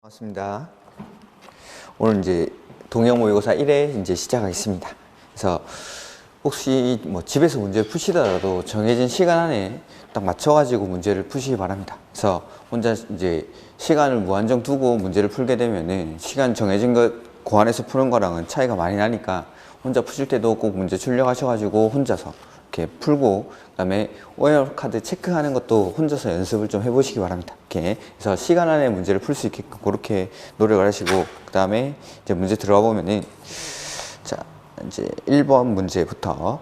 반갑습니다. 오늘 이제 동형 모의고사 1회 이제 시작하겠습니다. 그래서 혹시 뭐 집에서 문제를 푸시더라도 정해진 시간 안에 딱 맞춰가지고 문제를 푸시기 바랍니다. 그래서 혼자 이제 시간을 무한정 두고 문제를 풀게 되면은 시간 정해진 것 고안해서 푸는 거랑은 차이가 많이 나니까 혼자 푸실 때도 꼭 문제 출력하셔가지고 혼자서 이렇게 풀고, 그다음에 오열 카드 체크하는 것도 혼자서 연습을 좀 해보시기 바랍니다. 이렇게 그래서 시간 안에 문제를 풀 수 있게끔 그렇게 노력을 하시고, 그다음에 이제 문제 들어가 보면은 자 이제 1번 문제부터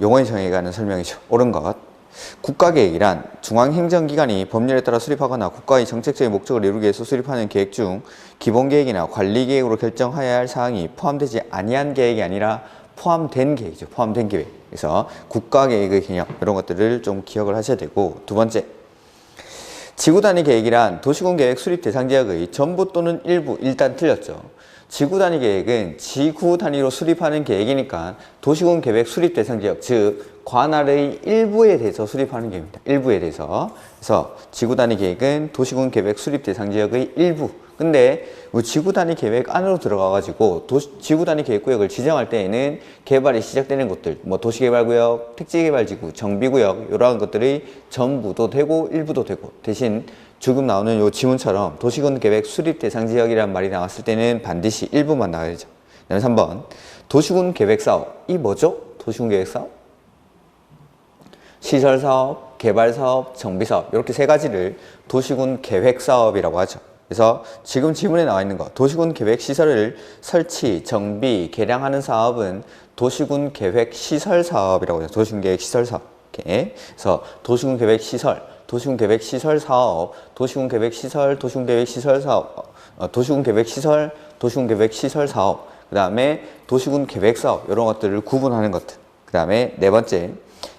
용어의 정의에 관한 설명이죠. 옳은 것. 국가계획이란 중앙행정기관이 법률에 따라 수립하거나 국가의 정책적인 목적을 이루기 위해서 수립하는 계획 중 기본계획이나 관리계획으로 결정하여야 할 사항이 포함되지 아니한 계획이 아니라 포함된 계획이죠. 포함된 계획. 그래서 국가계획의 개념, 이런 것들을 좀 기억을 하셔야 되고, 두 번째, 지구단위 계획이란 도시군 계획 수립 대상 지역의 전부 또는 일부, 일단 틀렸죠. 지구단위 계획은 지구 단위로 수립하는 계획이니까 도시군 계획 수립 대상 지역, 즉 관할의 일부에 대해서 수립하는 계획입니다. 일부에 대해서. 그래서 지구단위 계획은 도시군 계획 수립 대상 지역의 일부. 근데 뭐 지구단위 계획 안으로 들어가가지고 지구단위 계획구역을 지정할 때에는 개발이 시작되는 곳들, 뭐 도시개발구역, 택지개발지구, 정비구역, 이러한 것들이 전부도 되고 일부도 되고, 대신 지금 나오는 요 지문처럼 도시군 계획 수립 대상 지역이란 말이 나왔을 때는 반드시 일부만 나와야 되죠. 그다음에 3번 도시군 계획 사업. 이 뭐죠? 도시군 계획 사업? 시설 사업, 개발 사업, 정비 사업, 이렇게 세 가지를 도시군 계획 사업이라고 하죠. 그래서 지금 지문에 나와 있는 거, 도시군 계획 시설을 설치, 정비, 개량하는 사업은 도시군 계획 시설 사업이라고 해요. 도시군 계획 시설 사업. 이렇게. 그래서 도시군 계획 시설, 도시군 계획 시설 사업, 도시군 계획 시설, 도시군 계획 시설 사업, 도시군 계획 시설, 도시군 계획 시설 사업, 그 다음에 도시군 계획 사업, 이런 것들을 구분하는 것들. 그 다음에 네 번째,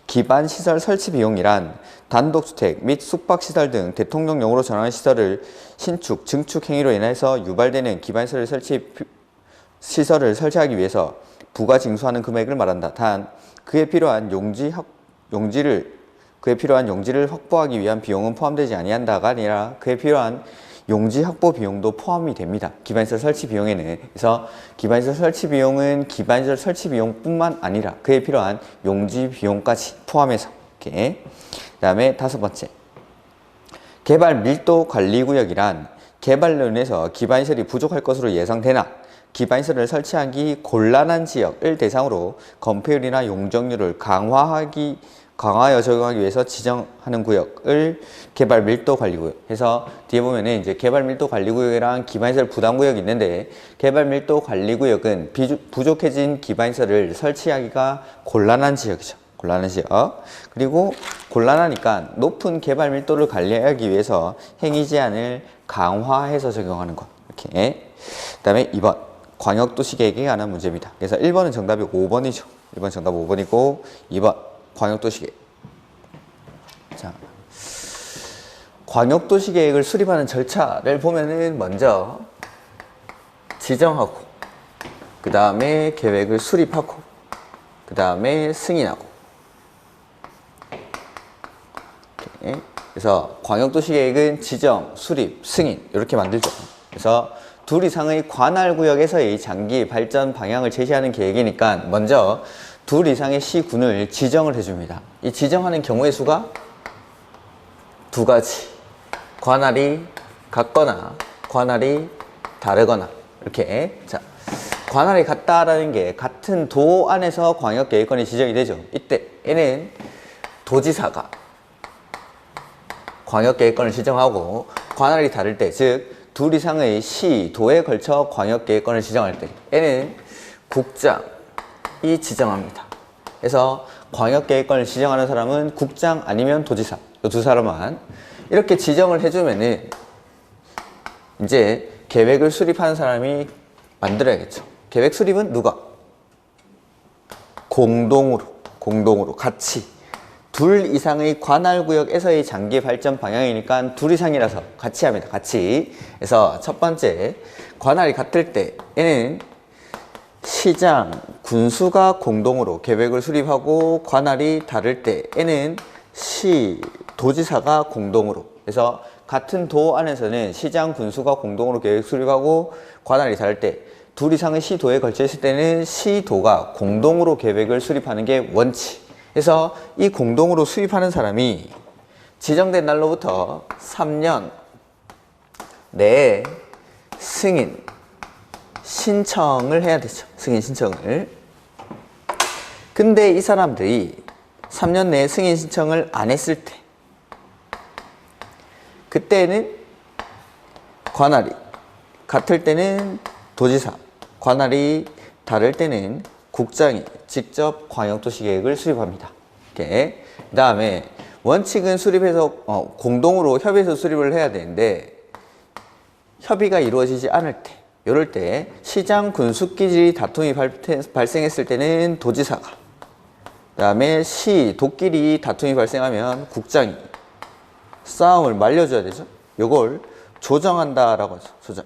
기반시설 설치 비용이란 단독주택 및 숙박시설 등 대통령용으로 전환한 시설을 신축, 증축 행위로 인해서 유발되는 기반시설 시설을 설치하기 위해서 부가 징수하는 금액을 말한다. 단 그에 필요한 용지를 확보하기 위한 비용은 포함되지 아니한다가 아니라 그에 필요한 용지 확보 비용도 포함이 됩니다. 기반시설 설치 비용에는. 그래서 기반시설 설치 비용은 기반시설 설치 비용뿐만 아니라 그에 필요한 용지 비용까지 포함해서. 이렇게. 그 다음에 다섯 번째, 개발 밀도 관리구역이란 개발로 인해서 기반시설이 부족할 것으로 예상되나 기반시설을 설치하기 곤란한 지역을 대상으로 건폐율이나 용적률을 강화하여 적용하기 위해서 지정하는 구역을 개발 밀도 관리구역 해서, 뒤에 보면은 이제 개발 밀도 관리구역이랑 기반시설 부담구역이 있는데, 개발 밀도 관리구역은 부족해진 기반시설을 설치하기가 곤란한 지역이죠. 곤란한 지역. 그리고 곤란하니까 높은 개발 밀도를 관리하기 위해서 행위 제한을 강화해서 적용하는 것. 이렇게. 그 다음에 2번 광역도시계획에 관한 문제입니다. 그래서 1번은 정답이고 5번이죠. 1번 정답 5번이고 2번 광역도시계획. 자, 광역도시계획을 수립하는 절차를 보면은 먼저 지정하고, 그 다음에 계획을 수립하고, 그 다음에 승인하고. 이렇게. 그래서 광역도시계획은 지정, 수립, 승인 이렇게 만들죠. 그래서 둘 이상의 관할구역에서의 장기 발전 방향을 제시하는 계획이니까 먼저 둘 이상의 시군을 지정을 해줍니다. 이 지정하는 경우의 수가 두 가지. 관할이 같거나 관할이 다르거나. 이렇게. 자, 관할이 같다라는 게 같은 도 안에서 광역계획권이 지정이 되죠. 이때에는 도지사가 광역계획권을 지정하고, 관할이 다를 때, 즉 둘 이상의 시, 도에 걸쳐 광역계획권을 지정할 때에는 국장이 지정합니다. 그래서 광역계획권을 지정하는 사람은 국장 아니면 도지사, 이 두 사람만 이렇게 지정을 해주면은 이제 계획을 수립하는 사람이 만들어야겠죠. 계획 수립은 누가? 공동으로 같이. 둘 이상의 관할구역에서의 장기 발전 방향이니까 둘 이상이라서 같이 합니다. 같이. 그래서 첫 번째, 관할이 같을 때에는 시장, 군수가 공동으로 계획을 수립하고, 관할이 다를 때에는 시, 도지사가 공동으로. 그래서 같은 도 안에서는 시장 군수가 공동으로 계획 수립하고 관할이 다를 때 둘 이상의 시도에 걸쳐 있을 때는 시도가 공동으로 계획을 수립하는 게 원칙. 그래서 이 공동으로 수립하는 사람이 지정된 날로부터 3년 내에 승인 신청을 해야 되죠. 승인 신청을. 근데 이 사람들이 3년 내에 승인 신청을 안 했을 때 그때는 관할이 같을 때는 도지사, 관할이 다를 때는 국장이 직접 광역도시계획을 수립합니다. 이렇게. 그 다음에 원칙은 수립해서 공동으로 협의해서 수립을 해야 되는데 협의가 이루어지지 않을 때 이럴 때 시장 군수끼리 다툼이 발생했을 때는 도지사가 그 다음에 시, 도끼리 다툼이 발생하면 국장이 싸움을 말려줘야 되죠. 이걸 조정한다라고 하죠. 조정.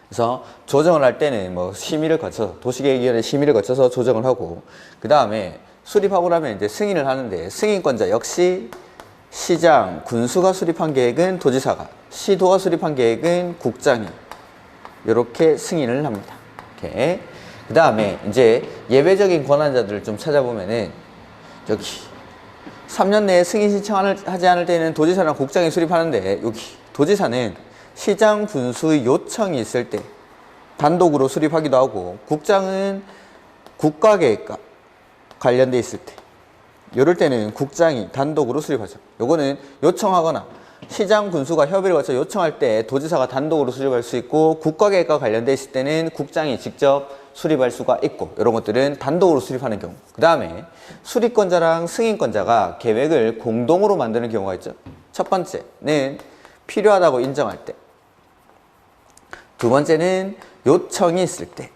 그래서 조정을 할 때는 뭐 심의를 거쳐서 도시계획위원회 심의를 거쳐서 조정을 하고 그 다음에 수립하고 나면 이제 승인을 하는데 승인권자 역시 시장, 군수가 수립한 계획은 도지사가, 시도가 수립한 계획은 국장이 이렇게 승인을 합니다. 이렇게. 그 다음에 이제 예외적인 권한자들을 좀 찾아보면은 여기 3년 내에 승인 신청을 하지 않을 때는 도지사랑 국장이 수립하는데 여기 도지사는 시장 군수의 요청이 있을 때 단독으로 수립하기도 하고 국장은 국가계획과 관련돼 있을 때 이럴 때는 국장이 단독으로 수립하죠. 요거는 요청하거나 시장 군수가 협의를 거쳐 요청할 때 도지사가 단독으로 수립할 수 있고 국가계획과 관련돼 있을 때는 국장이 직접 수립할 수가 있고 이런 것들은 단독으로 수립하는 경우. 그 다음에 수립권자랑 승인권자가 계획을 공동으로 만드는 경우가 있죠. 첫 번째는 필요하다고 인정할 때, 두 번째는 요청이 있을 때.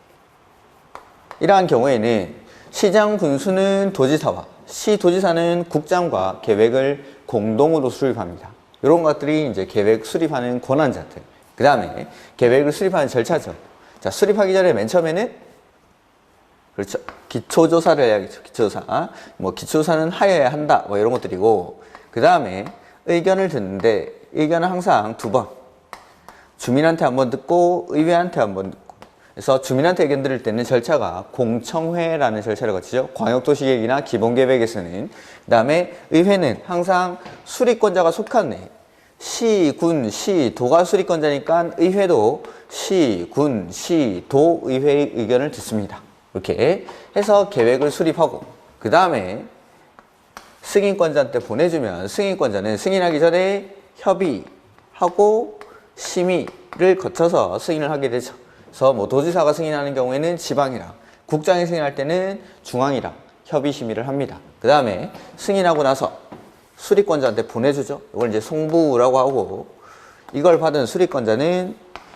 이러한 경우에는 시장 군수는 도지사와 시도지사는 국장과 계획을 공동으로 수립합니다. 이런 것들이 이제 계획 수립하는 권한자들. 그 다음에 계획을 수립하는 절차죠. 자, 수립하기 전에 맨 처음에는 그렇죠. 기초조사를 해야겠죠. 기초조사. 뭐 기초조사는 하여야 한다. 뭐 이런 것들이고 그 다음에 의견을 듣는데 의견은 항상 두 번. 주민한테 한번 듣고 의회한테 한번 듣고. 그래서 주민한테 의견 들을 때는 절차가 공청회라는 절차를 거치죠. 광역도시계획이나 기본계획에서는. 그 다음에 의회는 항상 수립권자가 속한 내 시, 군, 시, 도가 수립권자니까 의회도 시, 군, 시, 도 의회의 의견을 듣습니다. 이렇게 해서 계획을 수립하고 그 다음에 승인권자한테 보내주면 승인권자는 승인하기 전에 협의하고 심의를 거쳐서 승인을 하게 되죠. 그래서 뭐 도지사가 승인하는 경우에는 지방이랑 국장이 승인할 때는 중앙이랑 협의 심의를 합니다. 그 다음에 승인하고 나서 수립권자한테 보내주죠. 이걸 이제 송부라고 하고 이걸 받은 수립권자는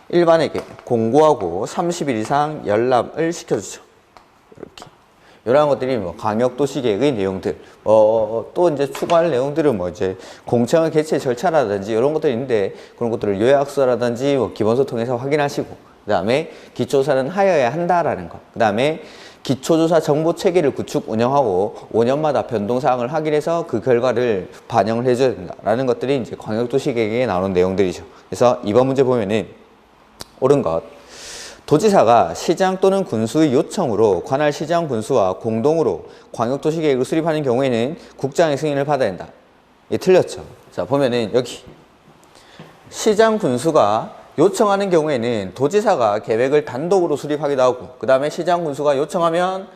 일반에게 공고하고 30일 이상 열람을 시켜주죠. 이렇게. 이러한 것들이 뭐 광역도시계획의 내용들, 또 이제 추가할 내용들은 뭐 이제 공청회 개최 절차라든지 이런 것들이 있는데 그런 것들을 요약서라든지 뭐 기본서 통해서 확인하시고 그 다음에 기초조사는 하여야 한다라는 것. 그 다음에 기초조사 정보 체계를 구축 운영하고 5년마다 변동사항을 확인해서 그 결과를 반영을 해줘야 된다라는 것들이 이제 광역도시계획에 나오는 내용들이죠. 그래서 이번 문제 보면은 옳은 것. 도지사가 시장 또는 군수의 요청으로 관할 시장 군수와 공동으로 광역도시계획을 수립하는 경우에는 국장의 승인을 받아야 한다. 이게 틀렸죠. 자, 보면은 여기 시장 군수가 요청하는 경우에는 도지사가 계획을 단독으로 수립하기도 하고 그 다음에 시장 군수가 요청하면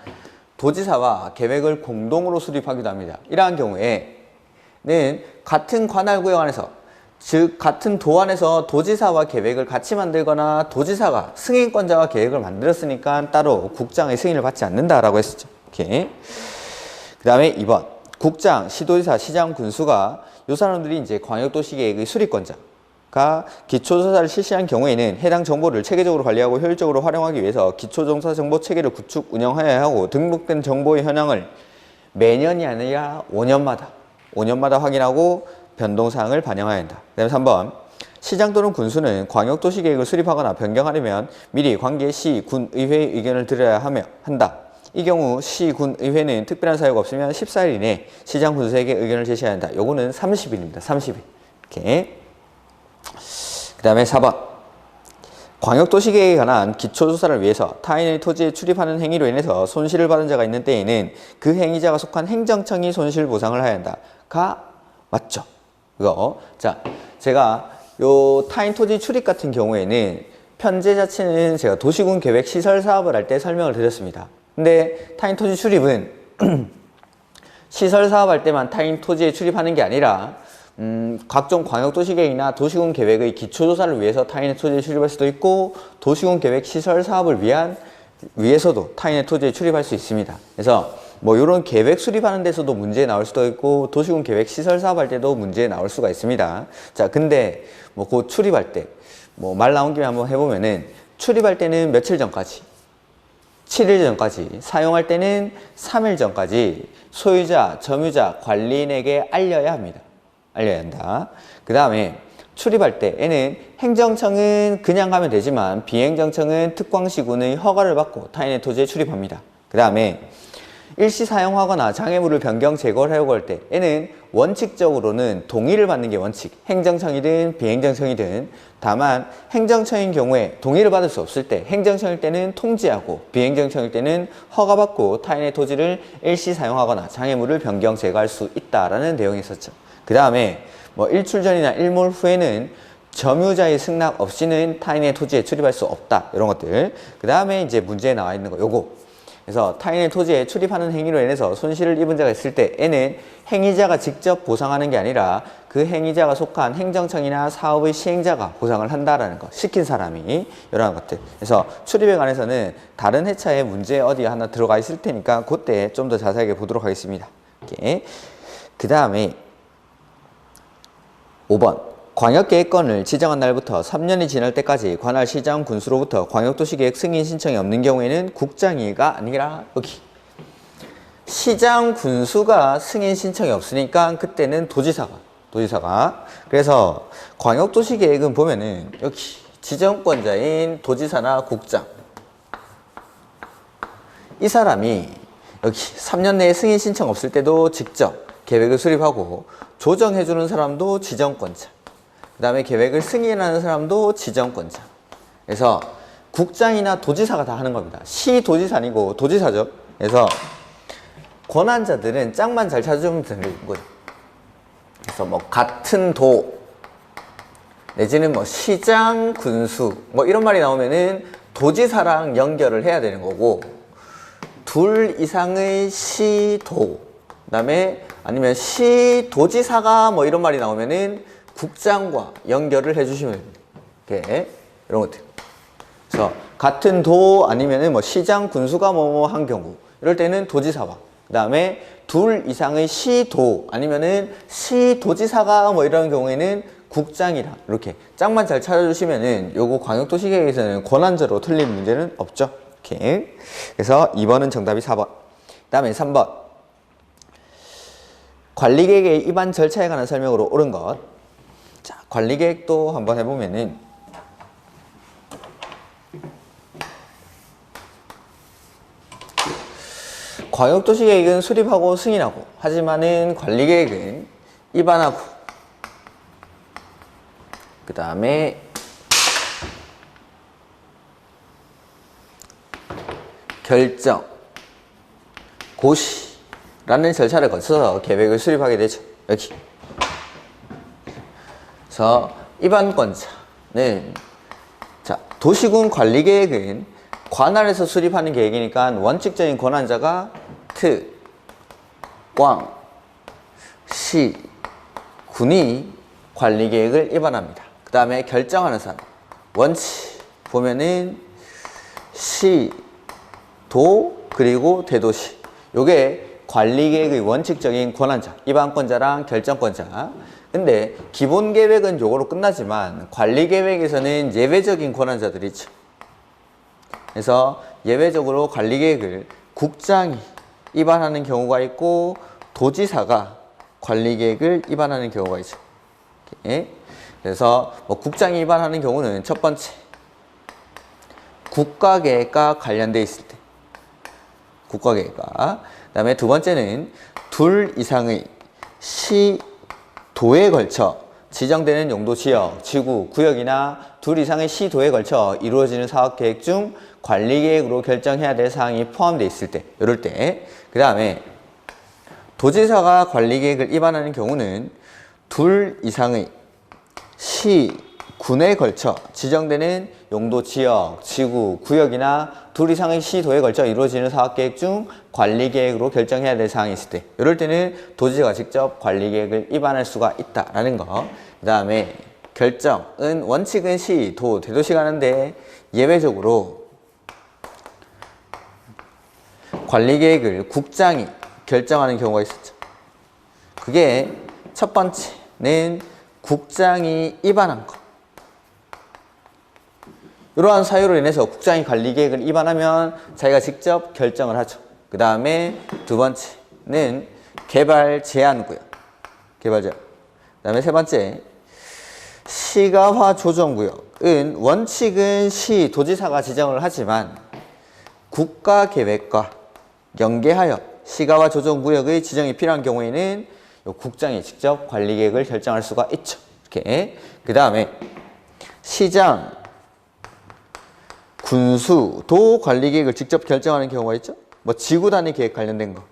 도지사와 계획을 공동으로 수립하기도 합니다. 이러한 경우에는 같은 관할구역 안에서 즉 같은 도 안에서 도지사와 계획을 같이 만들거나 도지사가 승인권자와 계획을 만들었으니까 따로 국장의 승인을 받지 않는다라고 했었죠. 이렇게. 그 다음에 2번 국장, 시도지사, 시장, 군수가 이 사람들이 이제 광역도시계획의 수립권자가 기초조사를 실시한 경우에는 해당 정보를 체계적으로 관리하고 효율적으로 활용하기 위해서 기초조사 정보 체계를 구축 운영하여야 하고 등록된 정보의 현황을 매년이 아니라 5년마다 확인하고 변동사항을 반영해야 한다. 그 다음에 3번 시장 또는 군수는 광역도시계획을 수립하거나 변경하려면 미리 관계 시, 군, 의회의 의견을 들어야 한다. 이 경우 시, 군, 의회는 특별한 사유가 없으면 14일 이내 시장, 군수에게 의견을 제시해야 한다. 요거는 30일입니다. 30일. 이렇게. 그 다음에 4번. 광역도시계획에 관한 기초조사를 위해서 타인의 토지에 출입하는 행위로 인해서 손실을 받은 자가 있는 때에는 그 행위자가 속한 행정청이 손실보상을 해야 한다. 가 맞죠? 이거. 자, 제가 요 타인 토지 출입 같은 경우에는 편제 자체는 제가 도시군 계획 시설 사업을 할 때 설명을 드렸습니다. 근데 타인 토지 출입은 시설 사업할 때만 타인 토지에 출입하는 게 아니라 각종 광역도시계획이나 도시군 계획의 기초조사를 위해서 타인의 토지에 출입할 수도 있고 도시군 계획 시설 사업을 위해서도 타인의 토지에 출입할 수 있습니다. 그래서 뭐 이런 계획 수립하는 데서도 문제 나올 수도 있고 도시군 계획 시설 사업할 때도 문제 나올 수가 있습니다. 자, 근데 뭐 그 출입할 때 뭐 말 나온 김에 한번 해보면은 출입할 때는 며칠 전까지 7일 전까지, 사용할 때는 3일 전까지 소유자, 점유자, 관리인에게 알려야 합니다. 알려야 한다. 그 다음에 출입할 때에는 행정청은 그냥 가면 되지만 비행정청은 특광시군의 허가를 받고 타인의 토지에 출입합니다. 그 다음에 일시 사용하거나 장애물을 변경 제거를 하려고 할 때에는 원칙적으로는 동의를 받는 게 원칙, 행정청이든 비행정청이든. 다만 행정청인 경우에 동의를 받을 수 없을 때 행정청일 때는 통지하고 비행정청일 때는 허가받고 타인의 토지를 일시 사용하거나 장애물을 변경 제거할 수 있다라는 내용이 있었죠. 그 다음에 뭐 일출 전이나 일몰 후에는 점유자의 승낙 없이는 타인의 토지에 출입할 수 없다. 이런 것들. 그 다음에 이제 문제에 나와 있는 거 요거. 그래서 타인의 토지에 출입하는 행위로 인해서 손실을 입은 자가 있을 때에는 행위자가 직접 보상하는 게 아니라 그 행위자가 속한 행정청이나 사업의 시행자가 보상을 한다라는 거. 시킨 사람이. 이런 것들. 그래서 출입에 관해서는 다른 회차에 문제 어디 하나 들어가 있을 테니까 그때 좀 더 자세하게 보도록 하겠습니다. 이렇게. 그 다음에 5번. 광역계획권을 지정한 날부터 3년이 지날 때까지 관할 시장 군수로부터 광역도시계획 승인 신청이 없는 경우에는 국장이가 아니라 여기 시장 군수가 승인 신청이 없으니까 그때는 도지사가. 그래서 광역도시계획은 보면은 여기 지정권자인 도지사나 국장, 이 사람이 여기 3년 내에 승인 신청 없을 때도 직접 계획을 수립하고 조정해주는 사람도 지정권자, 그 다음에 계획을 승인하는 사람도 지정권자. 그래서 국장이나 도지사가 다 하는 겁니다. 시도지사 아니고 도지사죠. 그래서 권한자들은 짝만 잘 찾아주면 되는 거예요. 그래서 뭐 같은 도 내지는 뭐 시장 군수 뭐 이런 말이 나오면은 도지사랑 연결을 해야 되는 거고, 둘 이상의 시도, 그 다음에 아니면 시도지사가 뭐 이런 말이 나오면은 국장과 연결을 해주시면 됩니다. 이렇게 이런 것들. 그래서 같은 도 아니면은 뭐 시장 군수가 뭐 한 경우 이럴 때는 도지사와, 그 다음에 둘 이상의 시도 아니면은 시도지사가 뭐 이런 경우에는 국장이랑 이렇게 짝만 잘 찾아주시면은 요거 광역도시계획에서는 권한제로 틀린 문제는 없죠. 이렇게. 그래서 2번은 정답이 4번. 그 다음에 3번. 관리계획의 입안 절차에 관한 설명으로 옳은 것. 자, 관리계획도 한번 해보면은 광역도시계획은 수립하고 승인하고, 하지만은 관리계획은 입안하고, 그 다음에 결정, 고시라는 절차를 거쳐서 계획을 수립하게 되죠. 여기. 그래서 입안권자는, 자, 도시군 관리계획은 관할에서 수립하는 계획이니까 원칙적인 권한자가 특, 광, 시, 군이 관리계획을 입안합니다. 그 다음에 결정하는 사람, 원칙 보면은 시, 도, 그리고 대도시. 요게 관리계획의 원칙적인 권한자, 입안권자랑 결정권자. 근데 기본계획은 요거로 끝나지만 관리계획에서는 예외적인 권한자들이 있죠. 그래서 예외적으로 관리계획을 국장이 입안하는 경우가 있고 도지사가 관리계획을 입안하는 경우가 있죠. 이렇게. 그래서 뭐 국장이 입안하는 경우는 첫 번째, 국가계획과 관련돼 있을 때, 국가계획과. 그 다음에 두 번째는 둘 이상의 시도에 걸쳐 지정되는 용도 지역, 지구, 구역이나 둘 이상의 시도에 걸쳐 이루어지는 사업계획 중 관리계획으로 결정해야 될 사항이 포함되어 있을 때, 이럴 때. 그 다음에 도지사가 관리계획을 위반하는 경우는 둘 이상의 시, 군에 걸쳐 지정되는 용도 지역, 지구, 구역이나 둘 이상의 시도에 걸쳐 이루어지는 사업계획 중 관리계획으로 결정해야 될 사항이 있을 때, 이럴 때는 도지사가 직접 관리계획을 위반할 수가 있다라는 거. 그 다음에 결정은 원칙은 시, 도, 대도시가 하는데 예외적으로 관리계획을 국장이 결정하는 경우가 있었죠. 그게 첫 번째는 국장이 위반한 거. 이러한 사유로 인해서 국장이 관리계획을 위반하면 자기가 직접 결정을 하죠. 그 다음에 두 번째는 개발 제한구역. 개발 제한. 그 다음에 세 번째, 시가화 조정구역은 원칙은 시, 도지사가 지정을 하지만 국가계획과 연계하여 시가화 조정구역의 지정이 필요한 경우에는 국장이 직접 관리계획을 결정할 수가 있죠. 이렇게. 그 다음에 시장, 군수도 관리계획을 직접 결정하는 경우가 있죠. 뭐 지구단위 계획 관련된 거.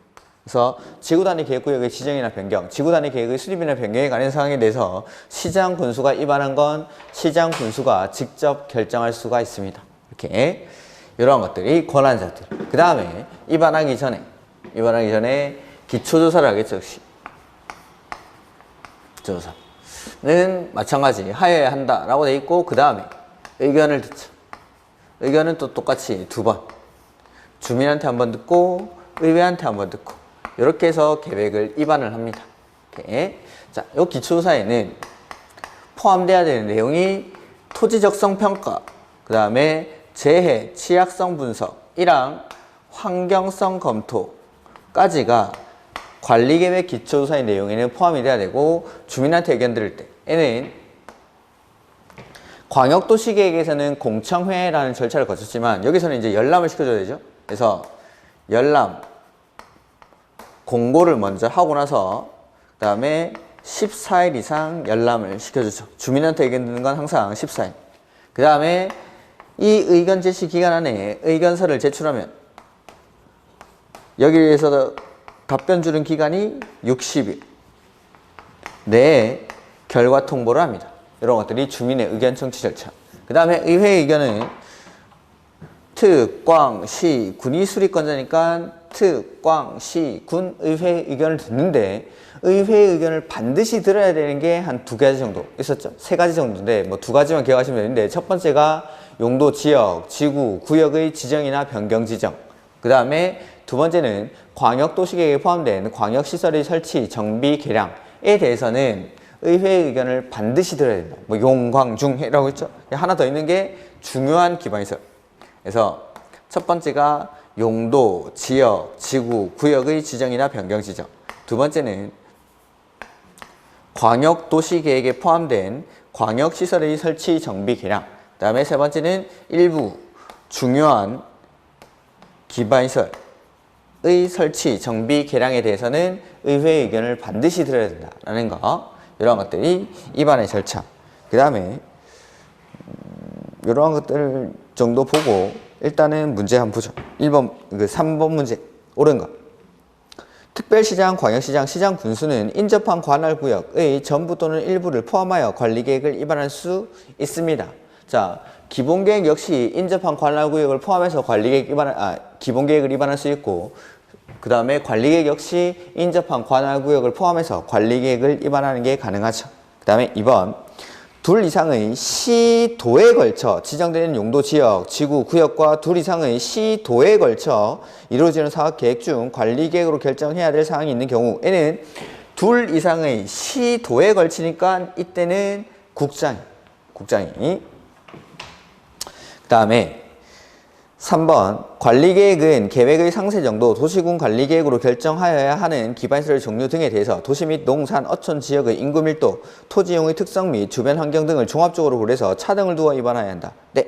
그래서 지구단위 계획구역의 지정이나 변경, 지구단위 계획의 수립이나 변경에 관한 사항에 대해서 시장, 군수가 위반한 건 시장, 군수가 직접 결정할 수가 있습니다. 이렇게 이러한 것들이 권한자들. 그 다음에 위반하기 전에 기초조사를 하겠죠. 역시 기초조사는 마찬가지 하여야 한다라고 돼 있고, 그 다음에 의견을 듣죠. 의견은 또 똑같이 두 번, 주민한테 한 번 듣고 의회한테 한 번 듣고, 이렇게 해서 계획을 위반을 합니다. 이렇게. 자, 이 기초조사에는 포함돼야 되는 내용이 토지 적성 평가, 그 다음에 재해 취약성 분석이랑 환경성 검토까지가 관리계획 기초조사의 내용에는 포함이 돼야 되고, 주민한테 의견 들을 때에는 광역도시계획에서는 공청회라는 절차를 거쳤지만 여기서는 이제 열람을 시켜줘야 되죠. 그래서 열람 공고를 먼저 하고 나서 그 다음에 14일 이상 열람을 시켜주죠. 주민한테 의견 듣는 건 항상 14일. 그 다음에 이 의견 제시 기간 안에 의견서를 제출하면 여기에서 답변 주는 기간이 60일 내에 결과 통보를 합니다. 이런 것들이 주민의 의견 청취 절차. 그 다음에 의회 의견은 특, 광, 시, 군이 수립권자니까 특, 광, 시, 군 의회 의견을 듣는데, 의회 의견을 반드시 들어야 되는 게 한 두 가지 정도 있었죠. 세 가지 정도인데 뭐 두 가지만 기억하시면 되는데, 첫 번째가 용도 지역, 지구, 구역의 지정이나 변경 지정. 그 다음에 두 번째는 광역도시계획에 포함된 광역시설의 설치, 정비, 개량에 대해서는 의회 의견을 반드시 들어야 된다. 뭐 용광중이라고 했죠. 하나 더 있는 게 중요한 기반시설. 그래서 첫 번째가 용도, 지역, 지구, 구역의 지정이나 변경 지정. 두 번째는 광역도시계획에 포함된 광역시설의 설치, 정비, 개량. 그 다음에 세 번째는 일부 중요한 기반시설의 설치, 정비, 개량에 대해서는 의회 의견을 반드시 들어야 된다라는 거. 이러한 것들이 위반의 절차. 그 다음에 이러한 것들 정도 보고 일단은 문제 한번 보죠. 3번 문제 옳은 거. 특별시장, 광역시장, 시장 군수는 인접한 관할구역의 전부 또는 일부를 포함하여 관리계획을 위반할 수 있습니다. 자, 기본계획 역시 인접한 관할구역을 포함해서 기본계획을 위반할 수 있고, 그 다음에 관리계획 역시 인접한 관할구역을 포함해서 관리계획을 위반하는 게 가능하죠. 그 다음에 2번, 둘 이상의 시도에 걸쳐 지정되는 용도 지역, 지구, 구역과 둘 이상의 시도에 걸쳐 이루어지는 사업계획 중 관리계획으로 결정해야 될 사항이 있는 경우에는 둘 이상의 시도에 걸치니까 이때는 국장이. 그 다음에 3번, 관리계획은 계획의 상세 정도, 도시군 관리계획으로 결정하여야 하는 기반시설 종류 등에 대해서 도시 및 농산, 어촌 지역의 인구 밀도, 토지 이용의 특성 및 주변 환경 등을 종합적으로 고려해서 차등을 두어 위반해야 한다. 네,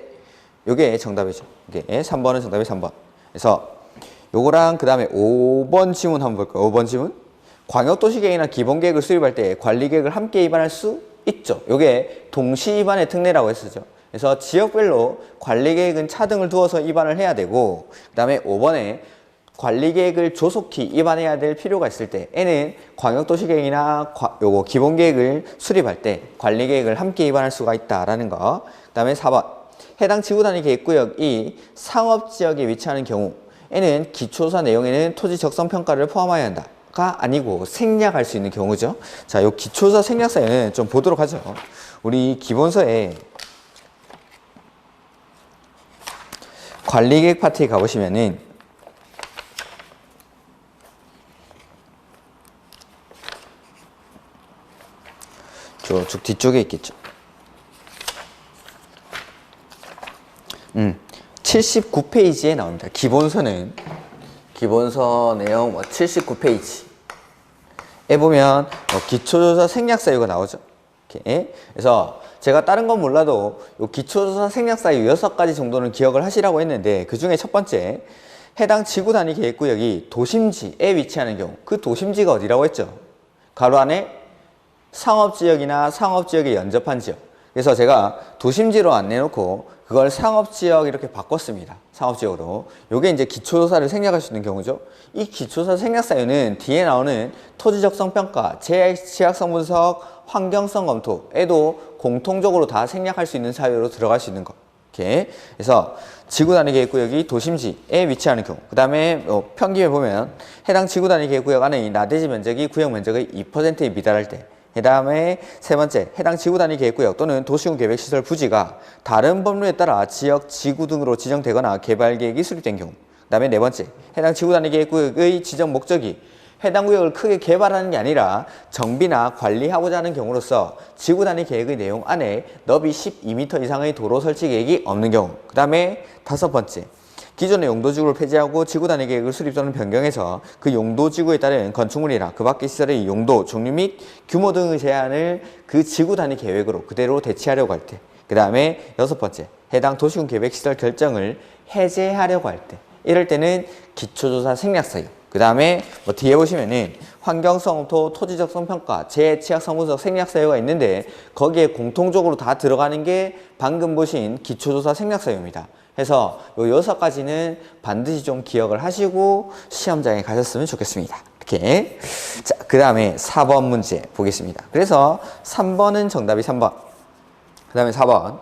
요게 정답이죠. 이게 3번은 정답이 3번. 그래서 요거랑 그 다음에 5번 지문 한번 볼까요? 5번 지문. 광역도시계획이나 기본계획을 수립할 때 관리계획을 함께 위반할 수 있죠. 요게 동시 입안의 특례라고 했었죠. 그래서 지역별로 관리계획은 차등을 두어서 입안을 해야 되고, 그 다음에 5번에 관리계획을 조속히 입안해야 될 필요가 있을 때, N은 광역도시계획이나 요거 기본계획을 수립할 때 관리계획을 함께 입안할 수가 있다라는 거. 그 다음에 4번 해당 지구단위 계획구역이 상업지역에 위치하는 경우 N은 기초조사 내용에는 토지 적성평가를 포함해야 한다 가 아니고 생략할 수 있는 경우죠. 자, 요 기초조사 생략 사유는 좀 보도록 하죠. 우리 기본서에 관리계획 파트에 가보시면은 쭉 뒤쪽에 있겠죠. 79페이지에 나옵니다. 기본서 내용 79페이지에 보면 기초조사 생략 사유가 나오죠. 이렇게. 그래서 제가 다른 건 몰라도 요 기초조사 생략 사유 6가지 정도는 기억을 하시라고 했는데, 그 중에 첫 번째, 해당 지구 단위 계획구역이 도심지에 위치하는 경우, 그 도심지가 어디라고 했죠? 가로 안에 상업지역이나 상업지역에 연접한 지역. 그래서 제가 도심지로 안 내놓고 그걸 상업지역 이렇게 바꿨습니다. 상업지역으로. 요게 이제 기초조사를 생략할 수 있는 경우죠. 이 기초조사 생략 사유는 뒤에 나오는 토지적성평가, 취약성 분석, 환경성 검토에도 공통적으로 다 생략할 수 있는 사유로 들어갈 수 있는 거. 이렇게. 그래서 지구단위 계획구역이 도심지에 위치하는 경우. 그 다음에 평기에 보면 해당 지구단위 계획구역 안에 나대지 면적이 구역 면적의 2%에 미달할 때. 그 다음에 세 번째, 해당 지구단위 계획구역 또는 도시군 계획시설 부지가 다른 법률에 따라 지역, 지구 등으로 지정되거나 개발계획이 수립된 경우. 그 다음에 네 번째, 해당 지구단위 계획구역의 지정 목적이 해당 구역을 크게 개발하는 게 아니라 정비나 관리하고자 하는 경우로서 지구단위 계획의 내용 안에 너비 12m 이상의 도로 설치 계획이 없는 경우. 그 다음에 다섯 번째, 기존의 용도지구를 폐지하고 지구단위 계획을 수립 또는 변경해서 그 용도지구에 따른 건축물이나 그 밖의 시설의 용도, 종류 및 규모 등의 제한을 그 지구단위 계획으로 그대로 대체하려고 할 때. 그 다음에 여섯 번째, 해당 도시군 계획시설 결정을 해제하려고 할 때. 이럴 때는 기초조사 생략 사유. 그 다음에 뒤에 보시면은 환경성 검토, 토지적성 평가, 재취약성 분석 생략 사유가 있는데, 거기에 공통적으로 다 들어가는 게 방금 보신 기초조사 생략 사유입니다. 해서 요 6가지는 반드시 좀 기억을 하시고 시험장에 가셨으면 좋겠습니다. 이렇게. 자, 그 다음에 4번 문제 보겠습니다. 그래서 3번은 정답이 3번. 그 다음에 4번.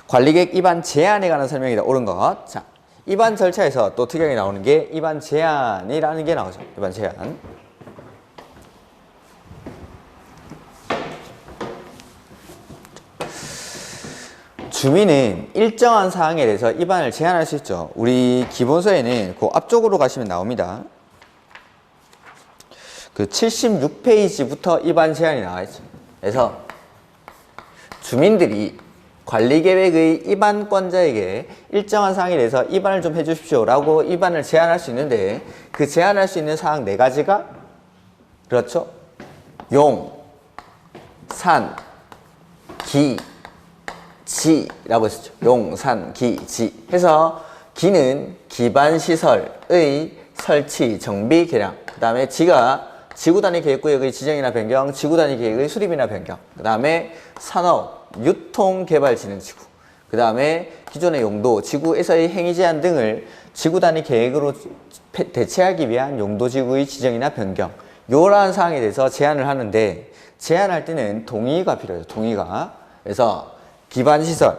관리계획 입안 제한에 관한 설명이다. 옳은 것. 자, 입안 절차에서 또 특이하게 나오는 게 입안 제한이라는 게 나오죠. 입안 제한. 주민은 일정한 사항에 대해서 입안을 제한할 수 있죠. 우리 기본서에는 그 앞쪽으로 가시면 나옵니다. 그 76페이지부터 입안 제한이 나와 있죠. 그래서 주민들이 관리계획의 입안권자에게 일정한 사항에 대해서 입안을 좀 해주십시오 라고 입안을 제한할 수 있는데, 그 제한할 수 있는 사항 4가지가 그렇죠. 용, 산, 기, 지라고 했었죠. 용, 산, 기, 지 해서 기는 기반시설의 설치, 정비, 개량. 그 다음에 지가 지구단위 계획구역의 지정이나 변경, 지구단위 계획의 수립이나 변경. 그 다음에 산업, 유통개발진흥지구. 그 다음에 기존의 용도, 지구에서의 행위 제한 등을 지구단위 계획으로 대체하기 위한 용도지구의 지정이나 변경. 요러한 사항에 대해서 제한을 하는데, 제한할 때는 동의가 필요해요. 동의가. 그래서 기반시설에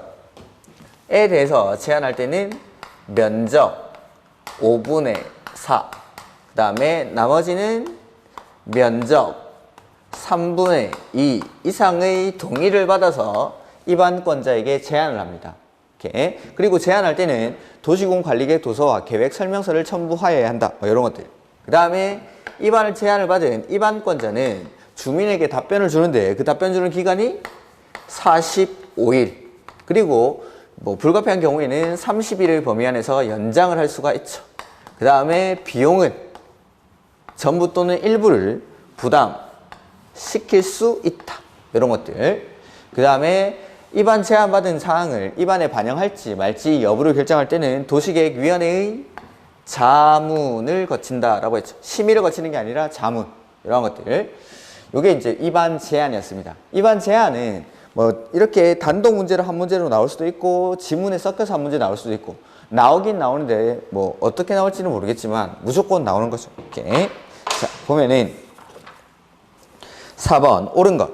대해서 제한할 때는 면적 5분의 4, 그 다음에 나머지는 면적 3분의 2 이상의 동의를 받아서 입안권자에게 제한을 합니다. 이렇게. 그리고 제한할 때는 도시군관리계획 도서와 계획 설명서를 첨부하여야 한다. 이런 것들. 그 다음에 입안을 제한을 받은 입안권자는 주민에게 답변을 주는데, 그 답변 주는 기간이 45일. 그리고 불가피한 경우에는 30일의 범위 안에서 연장을 할 수가 있죠. 그 다음에 비용은 전부 또는 일부를 부담시킬 수 있다. 이런 것들. 그 다음에 입안 제한받은 사항을 입안에 반영할지 말지 여부를 결정할 때는 도시계획위원회의 자문을 거친다라고 했죠. 심의를 거치는 게 아니라 자문. 이런 것들. 요게 이제 입안 제한이었습니다. 입안 제한은 뭐 이렇게 단독 문제로 한 문제로 나올 수도 있고 지문에 섞여서 한 문제 나올 수도 있고 나오긴 나오는데 뭐 어떻게 나올지는 모르겠지만 무조건 나오는 거죠. 이렇게. 자, 보면은 4번 옳은 것.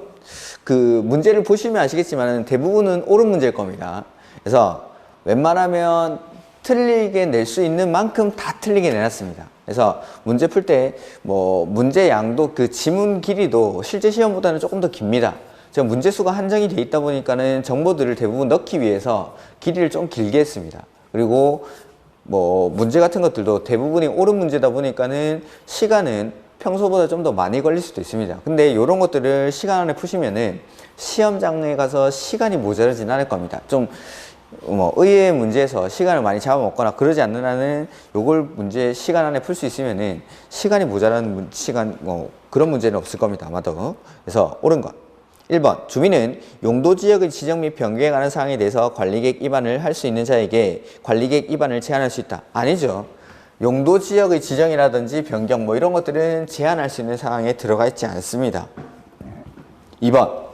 그 문제를 보시면 아시겠지만 대부분은 옳은 문제일 겁니다. 그래서 웬만하면 틀리게 낼 수 있는 만큼 다 틀리게 내놨습니다. 그래서 문제 풀 때 뭐 문제 양도 그 지문 길이도 실제 시험보다는 조금 더 깁니다. 제가 문제 수가 한정이 돼 있다 보니까는 정보들을 대부분 넣기 위해서 길이를 좀 길게 했습니다. 그리고 뭐 문제 같은 것들도 대부분이 옳은 문제다 보니까는 시간은 평소보다 좀 더 많이 걸릴 수도 있습니다. 근데 이런 것들을 시간 안에 푸시면은 시험장에 가서 시간이 모자라진 않을 겁니다. 좀 뭐 의외의 문제에서 시간을 많이 잡아먹거나 그러지 않는 한은 요걸 문제 시간 안에 풀 수 있으면은 시간이 모자라는 시간 뭐 그런 문제는 없을 겁니다. 아마도. 그래서 옳은 것. 1번 주민은 용도지역의 지정 및 변경에 관한 사항에 대해서 관리계획 위반을 할 수 있는 자에게 관리계획 위반을 제한할 수 있다. 아니죠. 용도지역의 지정이라든지 변경 뭐 이런 것들은 제한할 수 있는 사항에 들어가 있지 않습니다. 2번